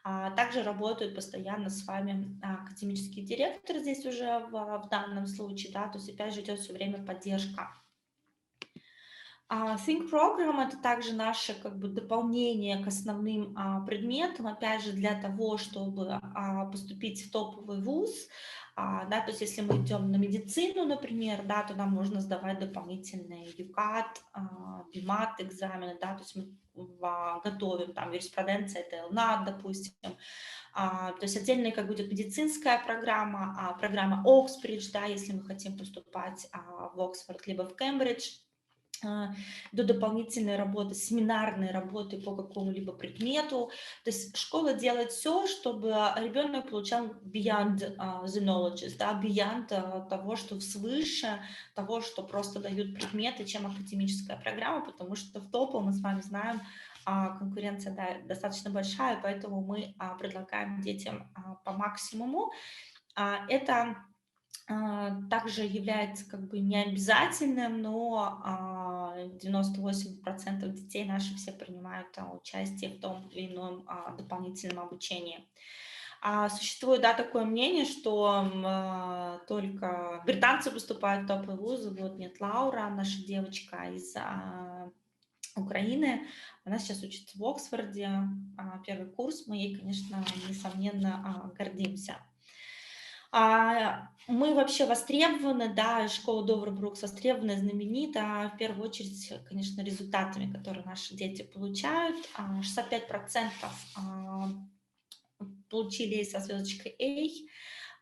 Также работают постоянно с вами академический директор здесь уже в данном случае, да, то есть опять же идет все время поддержка. Think Program — это также наше как бы дополнение к основным предметам, опять же, для того, чтобы поступить в топовый вуз. Да, то есть если мы идем на медицину, например, да, то нам нужно сдавать дополнительные ЮКАТ, БИМАТ экзамены, да, то есть мы готовим там юриспруденция, это ЛНАТ, допустим. То есть отдельная как будет медицинская программа, программа Оксбридж, да, если мы хотим поступать в Оксфорд либо в Кембридж, до дополнительной работы, семинарной работы по какому-либо предмету. То есть школа делает все, чтобы ребенок получал beyond the knowledge, да, beyond того, что свыше, того, что просто дают предметы, чем академическая программа, потому что в топе, мы с вами знаем, конкуренция, да, достаточно большая, поэтому мы предлагаем детям по максимуму. Это также является как бы необязательным, но 98% детей наших все принимают участие в том или ином дополнительном обучении. Существует, да, такое мнение, что только британцы поступают в топовые вузы. Вот нет, Лаура, наша девочка из Украины, она сейчас учится в Оксфорде, первый курс, мы ей, конечно, несомненно гордимся. Мы вообще востребованы, да, школа Довер-Брукс востребована, знаменита, в первую очередь, конечно, результатами, которые наши дети получают. 65% получили со звездочкой A,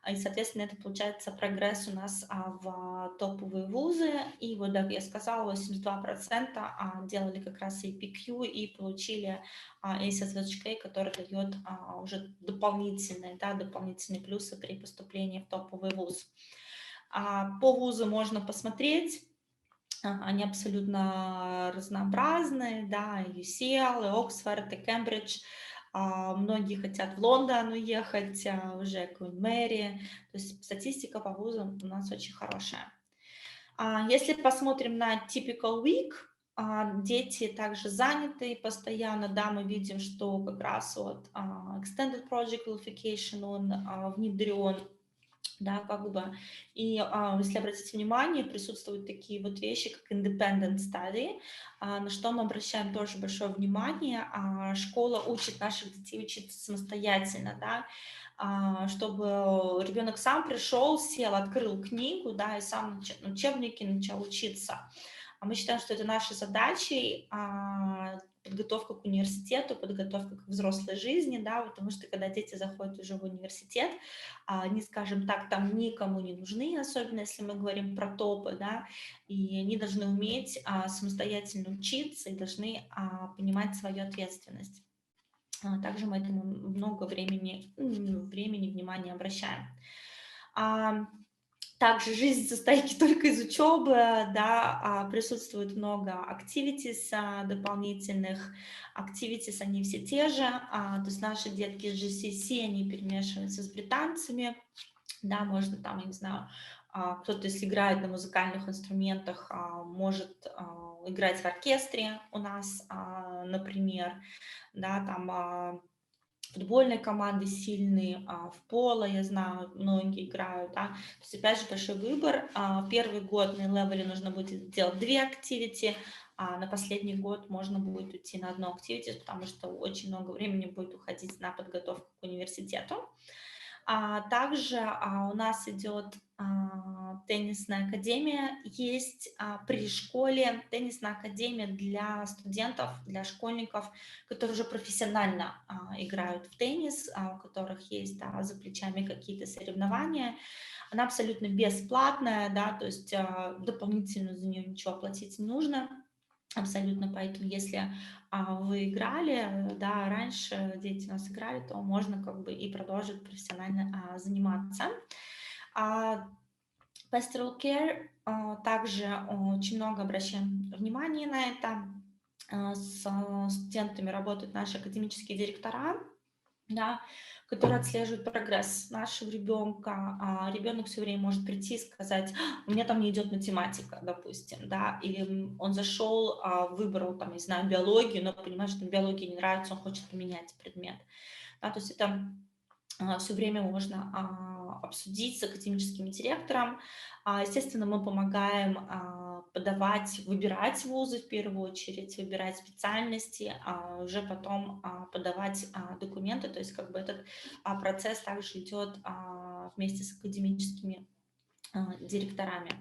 и, соответственно, это получается прогресс у нас в топовые вузы, и вот, как я сказала, 82% делали как раз APQ и получили A со звездочкой A, который дает уже дополнительные плюсы при поступлении в топовый вуз. По вузу можно посмотреть, они абсолютно разнообразные, да, и UCL, и Оксфорд, и Кембридж. Многие хотят в Лондон уехать, уже к Мэри. То есть статистика по вузам у нас очень хорошая. Если посмотрим на typical week, дети также заняты постоянно. Да, мы видим, что как раз вот extended project qualification, он внедрен. Да, как бы. И если обратите внимание, присутствуют такие вот вещи, как independent study, на что мы обращаем тоже большое внимание. Школа учит наших детей учиться самостоятельно, да, чтобы ребенок сам пришел, сел, открыл книгу, да, и сам учебники начал учиться. Мы считаем, что это нашей задачей, подготовка к университету, подготовка к взрослой жизни, да, потому что когда дети заходят уже в университет, они, скажем так, там никому не нужны, особенно если мы говорим про топы, да, и они должны уметь самостоятельно учиться и должны понимать свою ответственность. Также мы этому много времени, внимания обращаем. Также жизнь состоит не только из учебы, да, присутствует много activities дополнительных. Activities, они все те же, то есть наши детки из GCC, они перемешиваются с британцами, да, можно там, я не знаю, кто-то, если играет на музыкальных инструментах, может играть в оркестре у нас, например, да, там футбольные команды сильные, в поло, я знаю, многие играют, да. То есть, опять же, большой выбор. Первый год на левеле нужно будет делать 2 activity, а на последний год можно будет уйти на одно activity, потому что очень много времени будет уходить на подготовку к университету. Также у нас идет теннисная академия, есть при школе теннисная академия для студентов, для школьников, которые уже профессионально играют в теннис, у которых есть, да, за плечами какие-то соревнования. Она абсолютно бесплатная, да, то есть дополнительно за нее ничего платить не нужно. Абсолютно, поэтому если вы играли, да, раньше дети у нас играли, то можно как бы и продолжить профессионально заниматься. Pastoral care, также очень много обращаем внимания на это. С студентами работают наши академические директора, да, которые отслеживают прогресс нашего ребенка. Ребенок все время может прийти и сказать: у меня там не идет математика, допустим, да, или он зашел, выбрал там, не знаю, биологию, но понимает, что биологии не нравится, он хочет поменять предмет. Да, то есть это все время можно обсудить с академическим директором. Естественно, мы помогаем выбирать вузы в первую очередь, выбирать специальности, а уже потом подавать документы. То есть как бы этот процесс также идет вместе с академическими директорами.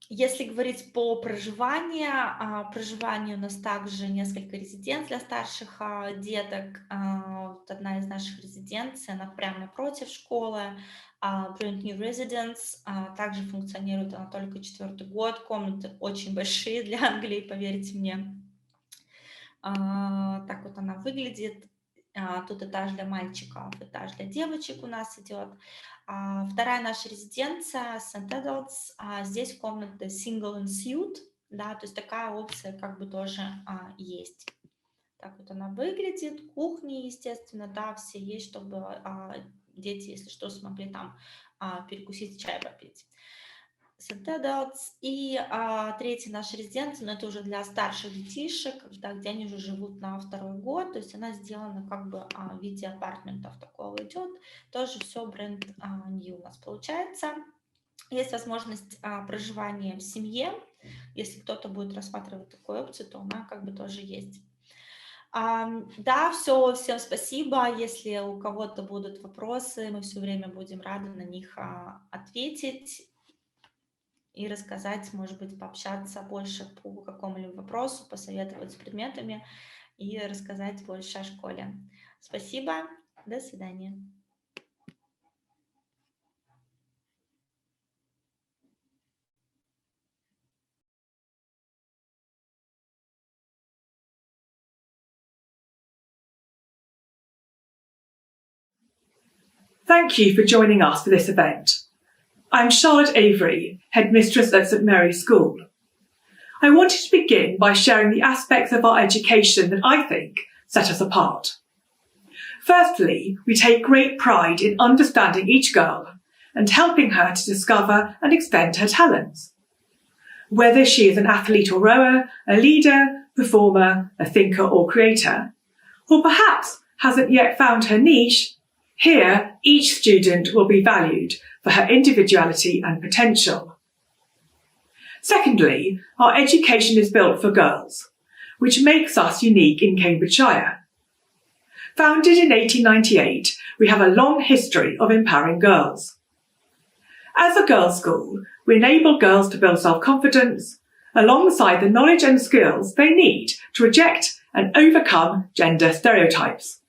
Если говорить по проживанию у нас также несколько резиденций для старших деток. Вот одна из наших резиденций, она прямо напротив школы, Brand New Residence, также функционирует она только 4-й год, комнаты очень большие для Англии, поверьте мне. Так вот она выглядит. Тут этаж для мальчиков, этаж для девочек у нас идет. Вторая наша резиденция, St. Edwards, здесь комната Single and Suite, да, то есть такая опция как бы тоже есть. Так вот она выглядит, кухни, естественно, да, все есть, чтобы дети, если что, смогли там перекусить, чай попить. St. Edwards. И третья наша резиденция, но это уже для старших детишек, да, где они уже живут на 2-й год, то есть она сделана как бы в виде апартментов такого идет, тоже все бренд new у нас получается. Есть возможность проживания в семье, если кто-то будет рассматривать такую опцию, то она как бы тоже есть. Да, все, всем спасибо. Если у кого-то будут вопросы, мы все время будем рады на них ответить и рассказать, может быть, пообщаться больше по какому-либо вопросу, посоветовать с предметами и рассказать больше о школе. Спасибо, до свидания. Thank you for joining us for this event. I'm Charlotte Avery, Headmistress at St Mary's School. I wanted to begin by sharing the aspects of our education that I think set us apart. Firstly, we take great pride in understanding each girl and helping her to discover and extend her talents. Whether she is an athlete or rower, a leader, performer, a thinker or creator, or perhaps hasn't yet found her niche, here each student will be valued for her individuality and potential. Secondly, our education is built for girls, which makes us unique in Cambridgeshire. Founded in 1898, we have a long history of empowering girls. As a girls' school, we enable girls to build self-confidence alongside the knowledge and skills they need to reject and overcome gender stereotypes.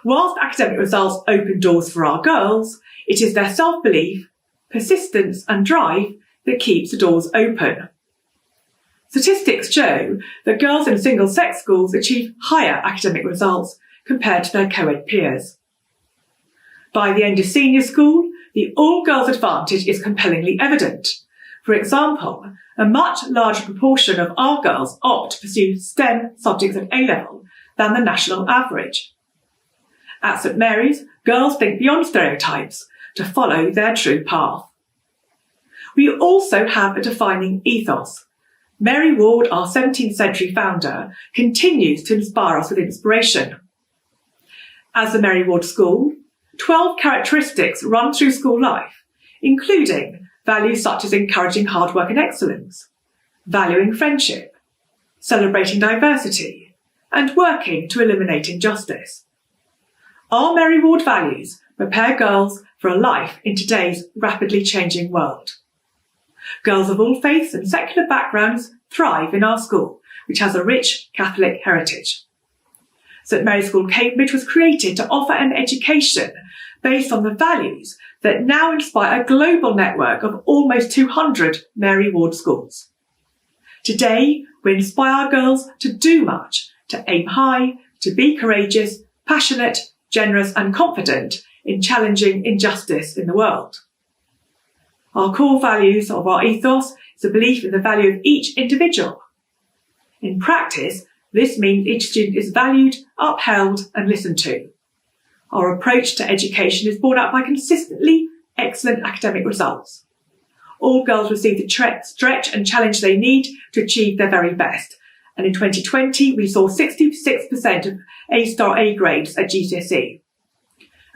Whilst academic results open doors for our girls, it is their self-belief, persistence and drive that keeps the doors open. Statistics show that girls in single-sex schools achieve higher academic results compared to their co-ed peers. By the end of senior school, the all-girls advantage is compellingly evident. For example, a much larger proportion of our girls opt to pursue STEM subjects at A-level than the national average. At St Mary's, girls think beyond stereotypes to follow their true path. We also have a defining ethos. Mary Ward, our 17th century founder, continues to inspire us with inspiration. As the Mary Ward School, 12 characteristics run through school life, including values such as encouraging hard work and excellence, valuing friendship, celebrating diversity, and working to eliminate injustice. Our Mary Ward values prepare girls for a life in today's rapidly changing world. Girls of all faiths and secular backgrounds thrive in our school, which has a rich Catholic heritage. St Mary's School Cambridge was created to offer an education based on the values that now inspire a global network of almost 200 Mary Ward schools. Today, we inspire girls to do much, to aim high, to be courageous, passionate, generous and confident in challenging injustice in the world. Our core values of our ethos is a belief in the value of each individual. In practice, this means each student is valued, upheld and listened to. Our approach to education is borne out by consistently excellent academic results. All girls receive the stretch and challenge they need to achieve their very best, and in 2020 we saw 66% of A-star A grades at GCSE.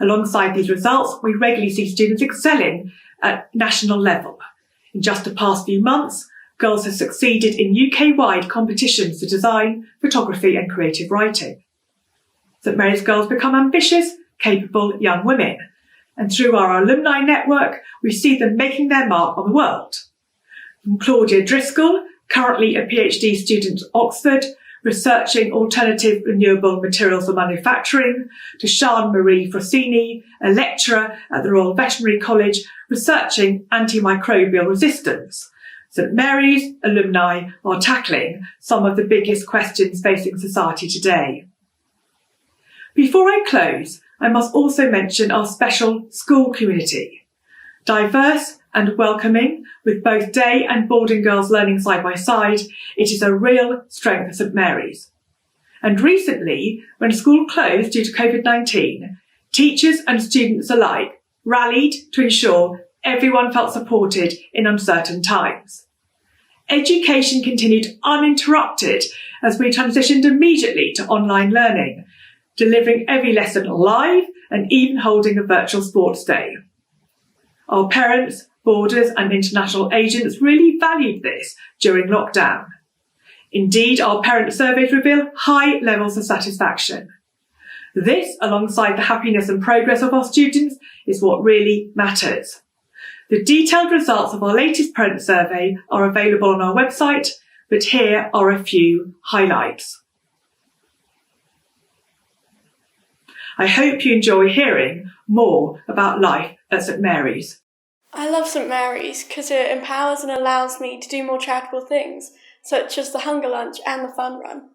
Alongside these results, we regularly see students excelling at national level. In just the past few months, girls have succeeded in UK-wide competitions for design, photography and creative writing. St Mary's girls become ambitious, capable young women, and through our alumni network, we see them making their mark on the world. From Claudia Driscoll, currently a PhD student at Oxford, researching alternative renewable materials for manufacturing, to Sian Marie Frosini, a lecturer at the Royal Veterinary College, researching antimicrobial resistance. St Mary's alumni are tackling some of the biggest questions facing society today. Before I close, I must also mention our special school community. Diverse and welcoming, with both day and boarding girls learning side by side, it is a real strength of St Mary's. And recently, when school closed due to COVID-19, teachers and students alike rallied to ensure everyone felt supported in uncertain times. Education continued uninterrupted as we transitioned immediately to online learning, delivering every lesson live and even holding a virtual sports day. Our parents, boarders and international agents really valued this during lockdown. Indeed, our parent surveys reveal high levels of satisfaction. This, alongside the happiness and progress of our students, is what really matters. The detailed results of our latest parent survey are available on our website, but here are a few highlights. I hope you enjoy hearing more about life at St Mary's. I love St Mary's because it empowers and allows me to do more charitable things, such as the hunger lunch and the fun run.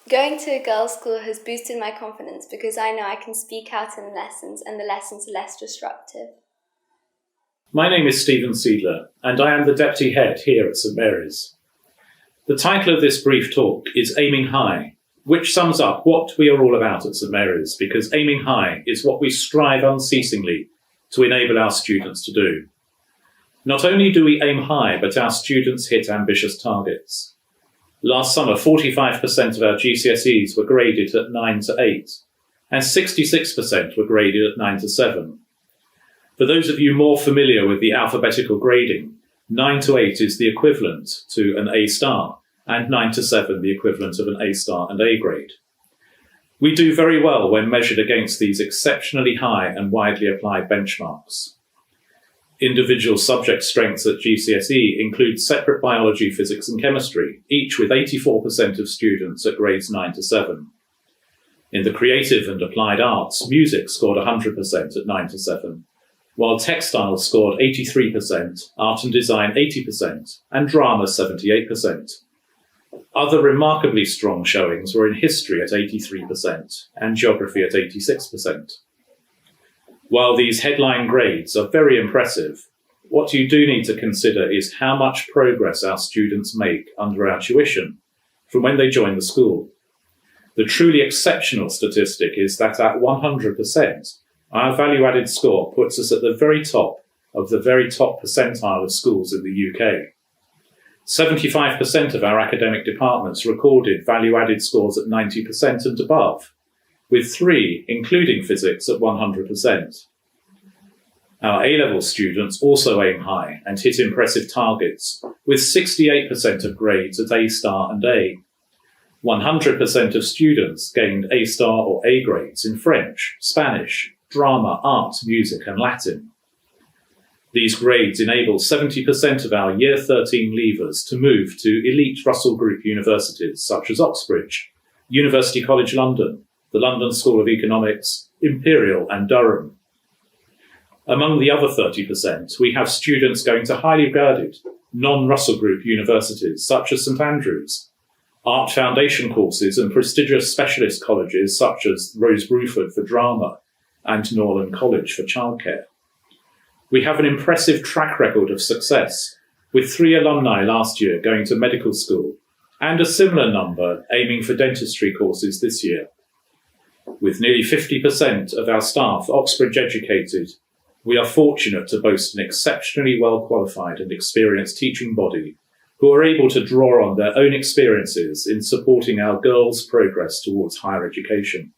Going to a girls' school has boosted my confidence because I know I can speak out in lessons and the lessons are less disruptive. My name is Stephen Seidler, and I am the Deputy Head here at St Mary's. The title of this brief talk is Aiming High, which sums up what we are all about at St Mary's, because aiming high is what we strive unceasingly to enable our students to do. Not only do we aim high, but our students hit ambitious targets. Last summer, 45% of our GCSEs were graded at 9 to 8, and 66% were graded at 9 to 7. For those of you more familiar with the alphabetical grading, 9 to 8 is the equivalent to an A star, and 9 to 7 the equivalent of an A star and A grade. We do very well when measured against these exceptionally high and widely applied benchmarks. Individual subject strengths at GCSE include separate biology, physics and chemistry, each with 84% of students at grades 9 to 7. In the creative and applied arts, music scored 100% at 9 to 7, while textiles scored 83%, art and design 80%, and drama 78%. Other remarkably strong showings were in history at 83% and geography at 86%. While these headline grades are very impressive, what you do need to consider is how much progress our students make under our tuition from when they join the school. The truly exceptional statistic is that at 100%, our value-added score puts us at the very top of the very top percentile of schools in the UK. 75% of our academic departments recorded value-added scores at 90% and above, with 3, including physics, at 100%. Our A-level students also aim high and hit impressive targets, with 68% of grades at A-star and A. 100% of students gained A-star or A grades in French, Spanish, drama, art, music and Latin. These grades enable 70% of our Year 13 leavers to move to elite Russell Group universities such as Oxbridge, University College London, the London School of Economics, Imperial and Durham. Among the other 30%, we have students going to highly regarded non-Russell Group universities such as St Andrews, art foundation courses and prestigious specialist colleges such as Rose Bruford for drama and Norland College for childcare. We have an impressive track record of success, with 3 alumni last year going to medical school and a similar number aiming for dentistry courses this year. With nearly 50% of our staff Oxbridge educated, we are fortunate to boast an exceptionally well-qualified and experienced teaching body who are able to draw on their own experiences in supporting our girls' progress towards higher education.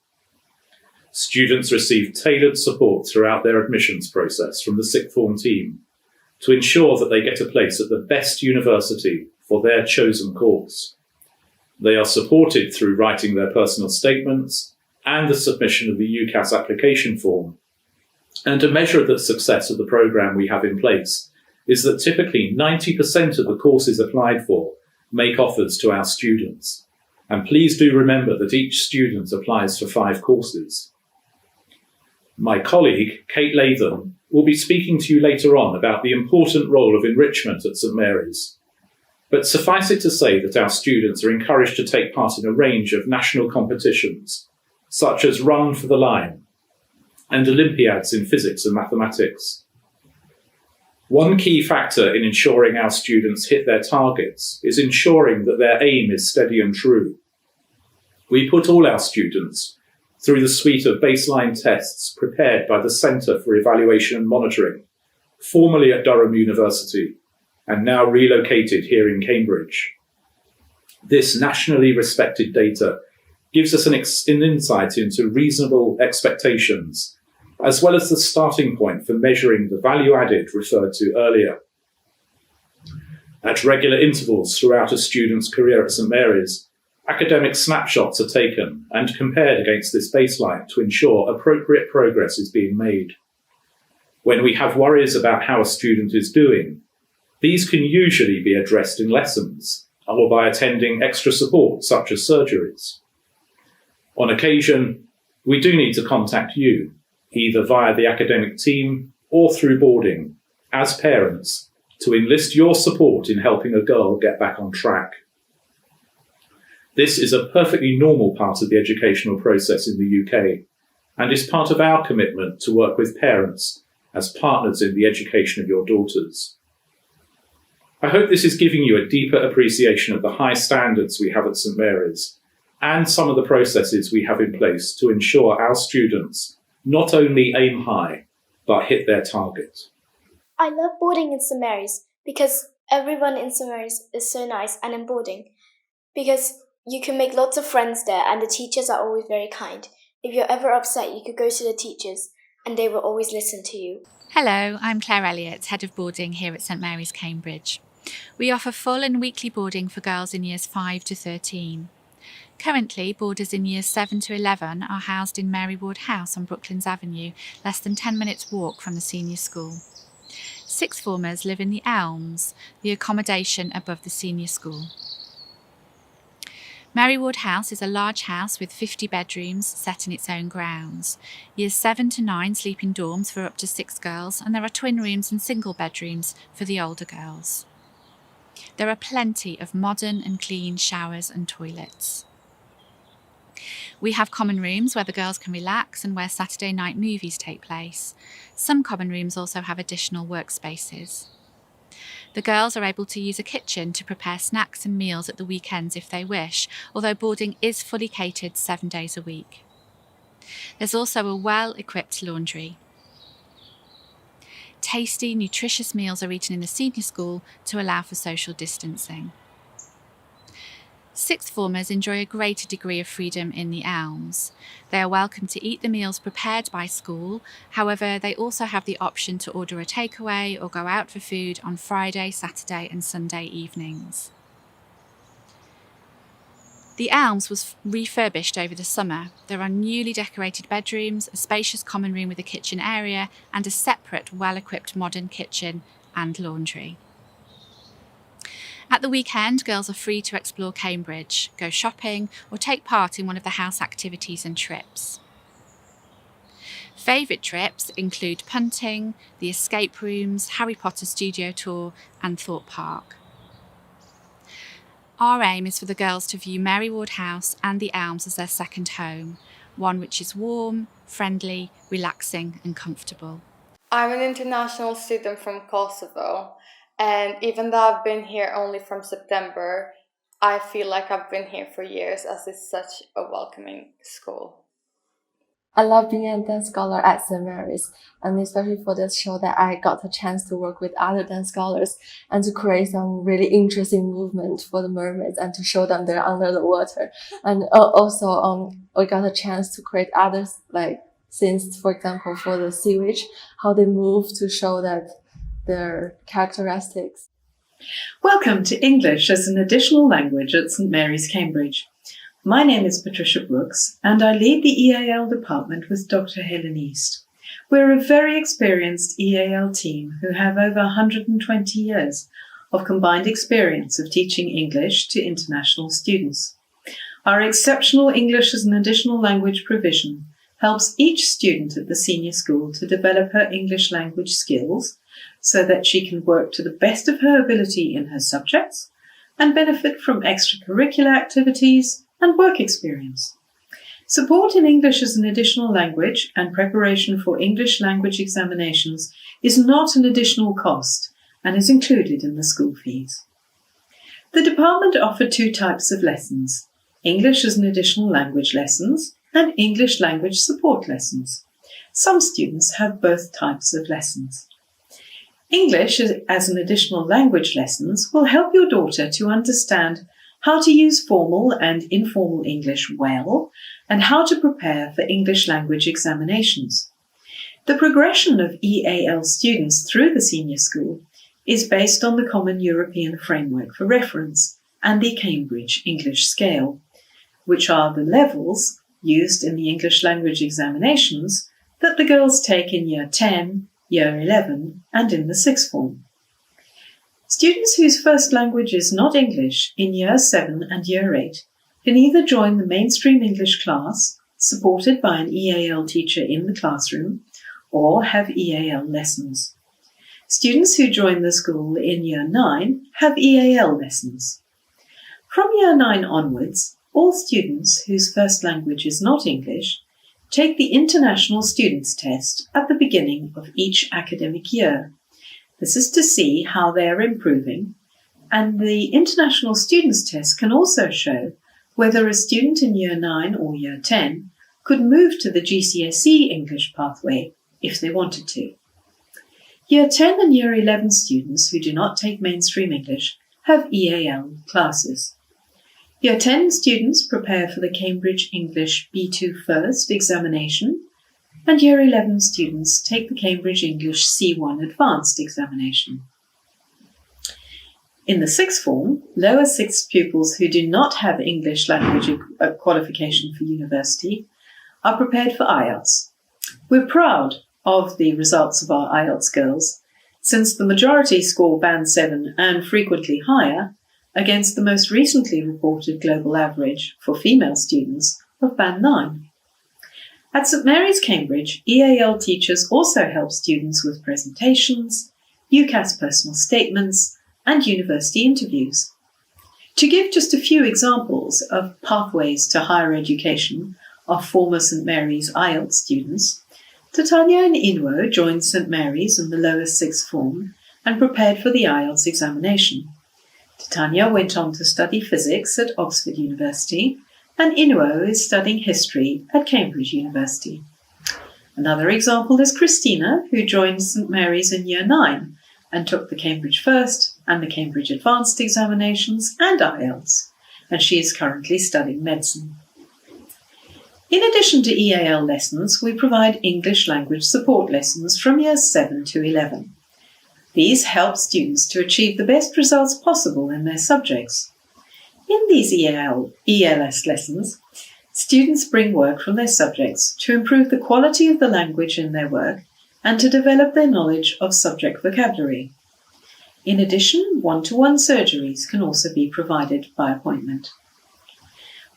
Students receive tailored support throughout their admissions process from the sixth form team to ensure that they get a place at the best university for their chosen course. They are supported through writing their personal statements and the submission of the UCAS application form. And a measure of the success of the programme we have in place is that typically 90% of the courses applied for make offers to our students. And please do remember that each student applies for 5 courses. My colleague, Kate Latham, will be speaking to you later on about the important role of enrichment at St Mary's. But suffice it to say that our students are encouraged to take part in a range of national competitions, such as Run for the Line, and Olympiads in physics and mathematics. One key factor in ensuring our students hit their targets is ensuring that their aim is steady and true. We put all our students through the suite of baseline tests prepared by the Centre for Evaluation and Monitoring, formerly at Durham University, and now relocated here in Cambridge. This nationally respected data gives us an insight into reasonable expectations, as well as the starting point for measuring the value added referred to earlier. At regular intervals throughout a student's career at St Mary's, academic snapshots are taken and compared against this baseline to ensure appropriate progress is being made. When we have worries about how a student is doing, these can usually be addressed in lessons or by attending extra support such as surgeries. On occasion, we do need to contact you, either via the academic team or through boarding, as parents, to enlist your support in helping a girl get back on track. This is a perfectly normal part of the educational process in the UK, and is part of our commitment to work with parents as partners in the education of your daughters. I hope this is giving you a deeper appreciation of the high standards we have at St Mary's, and some of the processes we have in place to ensure our students not only aim high, but hit their target. I love boarding in St Mary's because everyone in St Mary's is so nice, and in boarding because you can make lots of friends there and the teachers are always very kind. If you're ever upset, you could go to the teachers and they will always listen to you. Hello, I'm Claire Elliott, Head of Boarding here at St Mary's, Cambridge. We offer full and weekly boarding for girls in years 5 to 13. Currently, boarders in years 7 to 11 are housed in Mary Ward House on Brooklands Avenue, less than 10 minutes walk from the senior school. Sixth formers live in the Elms, the accommodation above the senior school. Mary Ward House is a large house with 50 bedrooms set in its own grounds. Years 7 to 9 sleep in dorms for up to 6 girls, and there are twin rooms and single bedrooms for the older girls. There are plenty of modern and clean showers and toilets. We have common rooms where the girls can relax and where Saturday night movies take place. Some common rooms also have additional workspaces. The girls are able to use a kitchen to prepare snacks and meals at the weekends if they wish, although boarding is fully catered 7 days a week. There's also a well-equipped laundry. Tasty, nutritious meals are eaten in the senior school to allow for social distancing. Sixth formers enjoy a greater degree of freedom in the Elms. They are welcome to eat the meals prepared by school, however they also have the option to order a takeaway or go out for food on Friday, Saturday and Sunday evenings. The Elms was refurbished over the summer. There are newly decorated bedrooms, a spacious common room with a kitchen area and a separate well-equipped modern kitchen and laundry. At the weekend, girls are free to explore Cambridge, go shopping, or take part in one of the house activities and trips. Favourite trips include punting, the escape rooms, Harry Potter studio tour, and Thorpe Park. Our aim is for the girls to view Mary Ward House and the Elms as their second home, one which is warm, friendly, relaxing, and comfortable. I'm an international student from Kosovo. And even though I've been here only from September, I feel like I've been here for years as it's such a welcoming school. I love being a dance scholar at St. Mary's, and especially for this show that I got a chance to work with other dance scholars and to create some really interesting movement for the mermaids and to show them they're under the water. And also, we got a chance to create others like scenes, for example, for the sea witch, how they move to show that their characteristics. Welcome to English as an additional language at St. Mary's, Cambridge. My name is Patricia Brooks, and I lead the EAL department with Dr. Helen East. We're a very experienced EAL team who have over 120 years of combined experience of teaching English to international students. Our exceptional English as an additional language provision helps each student at the senior school to develop her English language skills so that she can work to the best of her ability in her subjects and benefit from extracurricular activities and work experience. Support in English as an additional language and preparation for English language examinations is not an additional cost and is included in the school fees. The department offered 2 types of lessons: English as an additional language lessons and English language support lessons. Some students have both types of lessons. English as an additional language lessons will help your daughter to understand how to use formal and informal English well, and how to prepare for English language examinations. The progression of EAL students through the senior school is based on the Common European Framework for Reference and the Cambridge English Scale, which are the levels used in the English language examinations that the girls take in Year 10, Year 11, and in the sixth form. Students whose first language is not English in Year 7 and Year 8 can either join the mainstream English class, supported by an EAL teacher in the classroom, or have EAL lessons. Students who join the school in Year 9 have EAL lessons. From Year 9 onwards, all students whose first language is not English take the International Students Test at the beginning of each academic year. This is to see how they are improving, and the International Students Test can also show whether a student in Year 9 or Year 10 could move to the GCSE English pathway if they wanted to. Year 10 and Year 11 students who do not take mainstream English have EAL classes. Year 10 students prepare for the Cambridge English B2 First examination, and Year 11 students take the Cambridge English C1 Advanced examination. In the sixth form, lower sixth pupils who do not have English language qualification for university are prepared for IELTS. We're proud of the results of our IELTS girls, since the majority score Band 7 and frequently higher against the most recently reported global average for female students of Band 9. At St. Mary's, Cambridge, EAL teachers also help students with presentations, UCAS personal statements, and university interviews. To give just a few examples of pathways to higher education of former St. Mary's IELTS students, Titania and Inwo joined St. Mary's in the lower sixth form and prepared for the IELTS examination. Titania went on to study physics at Oxford University, and Inwo is studying history at Cambridge University. Another example is Christina, who joined St. Mary's in Year 9 and took the Cambridge First and the Cambridge Advanced examinations and IELTS, and she is currently studying medicine. In addition to EAL lessons, we provide English language support lessons from Years 7 to 11. These help students to achieve the best results possible in their subjects. In these ELS lessons, students bring work from their subjects to improve the quality of the language in their work and to develop their knowledge of subject vocabulary. In addition, one-to-one surgeries can also be provided by appointment.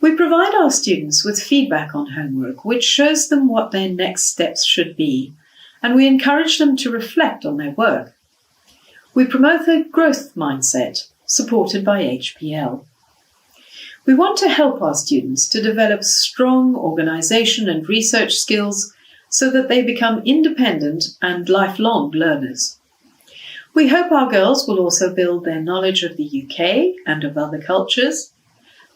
We provide our students with feedback on homework, which shows them what their next steps should be, and we encourage them to reflect on their work. We promote a growth mindset, supported by HPL. We want to help our students to develop strong organisation and research skills so that they become independent and lifelong learners. We hope our girls will also build their knowledge of the UK and of other cultures,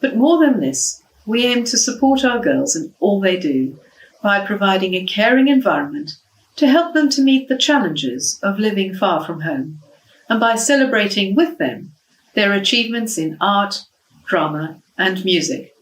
but more than this, we aim to support our girls in all they do by providing a caring environment to help them to meet the challenges of living far from home, and by celebrating with them their achievements in art, drama, and music.